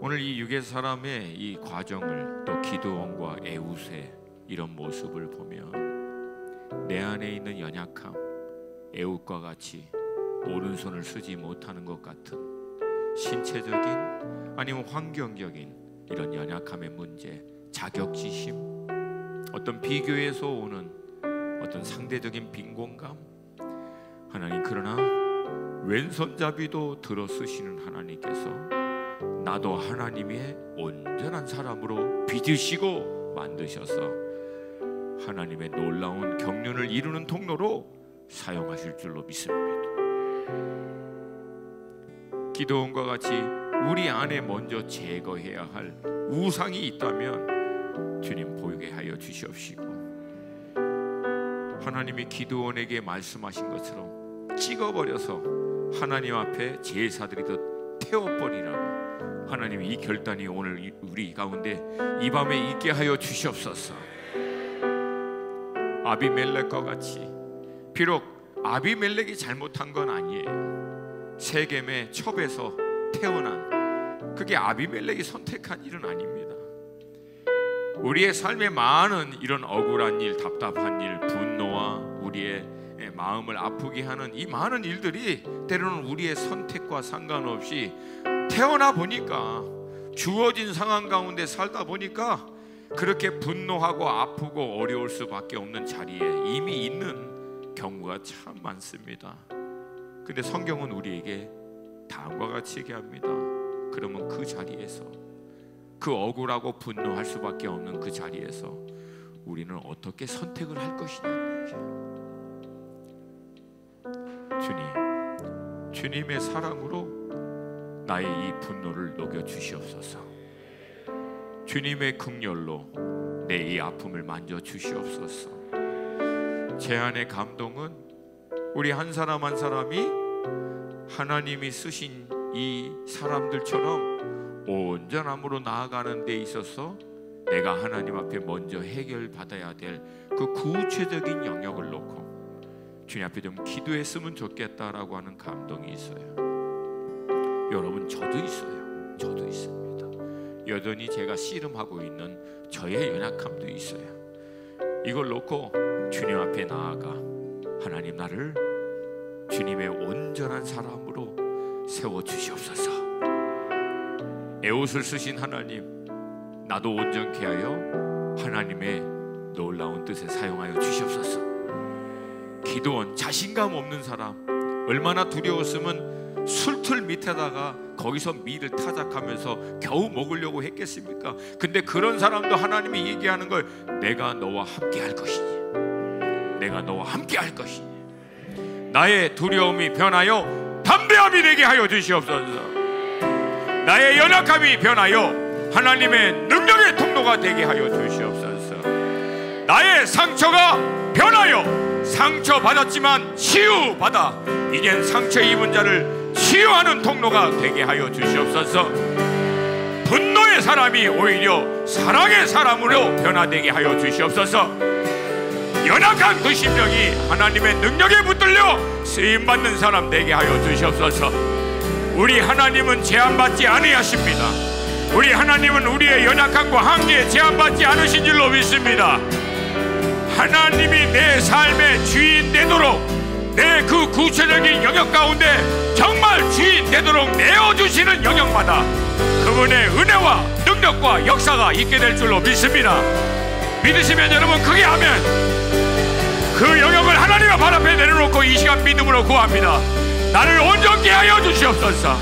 오늘 이 유괴 사람의 이 과정을, 또 기드온과 에훗의 이런 모습을 보면 내 안에 있는 연약함, 에훗과 같이 오른손을 쓰지 못하는 것 같은 신체적인 아니면 환경적인 이런 연약함의 문제, 자격지심, 어떤 비교에서 오는 어떤 상대적인 빈곤감, 하나님, 그러나 왼손잡이도 들어 쓰시는 하나님께서 나도 하나님의 온전한 사람으로 빚으시고 만드셔서 하나님의 놀라운 경륜을 이루는 통로로 사용하실 줄로 믿습니다. 기드온과 같이 우리 안에 먼저 제거해야 할 우상이 있다면 주님 보이게 하여 주시옵시고, 하나님이 기드온에게 말씀하신 것처럼 찍어버려서 하나님 앞에 제사드리듯 태워버리라고, 하나님 이 결단이 오늘 우리 가운데 이 밤에 있게 하여 주시옵소서. 아비멜렉과 같이, 비록 아비멜렉이 잘못한 건 아니에요. 세겜의 첩에서 태어난, 그게 아비멜렉이 선택한 일은 아닙니다. 우리의 삶에 많은 이런 억울한 일, 답답한 일, 분노와 우리의 마음을 아프게 하는 이 많은 일들이 때로는 우리의 선택과 상관없이 태어나 보니까, 주어진 상황 가운데 살다 보니까 그렇게 분노하고 아프고 어려울 수밖에 없는 자리에 이미 있는 경우가 참 많습니다. 근데 성경은 우리에게 다음과 같이 얘기합니다. 그러면 그 자리에서, 그 억울하고 분노할 수밖에 없는 그 자리에서 우리는 어떻게 선택을 할 것이냐는 얘기예요. 주님의 사랑으로 나의 이 분노를 녹여 주시옵소서. 주님의 긍휼로 내 이 아픔을 만져 주시옵소서. 제 안의 감동은 우리 한 사람 한 사람이 하나님이 쓰신 이 사람들처럼 온전함으로 나아가는 데 있어서 내가 하나님 앞에 먼저 해결받아야 될 그 구체적인 영역을 놓고 주님 앞에 좀 기도했으면 좋겠다라고 하는 감동이 있어요. 여러분, 저도 있어요. 저도 있습니다. 여전히 제가 씨름하고 있는 저의 연약함도 있어요. 이걸 놓고 주님 앞에 나아가 하나님, 나를 주님의 온전한 사람으로 세워주시옵소서. 에훗을 쓰신 하나님, 나도 온전케 하여 하나님의 놀라운 뜻에 사용하여 주시옵소서. 기드온, 자신감 없는 사람, 얼마나 두려웠으면 술틀 밑에다가 거기서 밀을 타작하면서 겨우 먹으려고 했겠습니까? 근데 그런 사람도 하나님이 얘기하는 걸, 내가 너와 함께 할 것이니, 내가 너와 함께 할 것이니, 나의 두려움이 변하여 담대함이 되게 하여 주시옵소서. 나의 연약함이 변하여 하나님의 능력의 통로가 되게 하여 주시옵소서. 나의 상처가 변하여 상처받았지만 치유받아 이젠 상처 입은 자를 치유하는 통로가 되게 하여 주시옵소서. 분노의 사람이 오히려 사랑의 사람으로 변화되게 하여 주시옵소서. 연약한 그 심령이 하나님의 능력에 붙들려 쓰임받는 사람 되게 하여 주시옵소서. 우리 하나님은 제한받지 아니하십니다. 우리 하나님은 우리의 연약함과 한계에 제한받지 않으신 줄로 믿습니다. 하나님이 내 삶의 주인 되도록, 내 그 구체적인 영역 가운데 정말 주인 되도록 내어주시는 영역마다 그분의 은혜와 능력과 역사가 있게 될 줄로 믿습니다. 믿으시면 여러분 크게 하면 그 영역을 하나님의 발 앞에 내려놓고 이 시간 믿음으로 구합니다. 나를 온전케 하여 주시옵소서.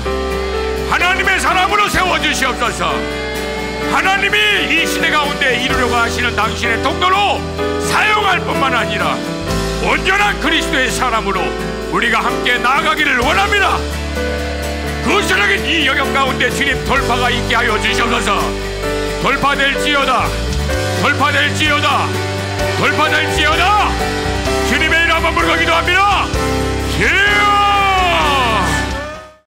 하나님의 사람으로 세워주시옵소서. 하나님이 이 시대 가운데 이루려고 하시는 당신의 통로로 사용할 뿐만 아니라 온전한 그리스도의 사람으로 우리가 함께 나아가기를 원합니다. 구체적인 이 영역 가운데 주님 돌파가 있게 하여 주시옵소서. 돌파될지어다, 돌파될지어다, 돌파될지어다.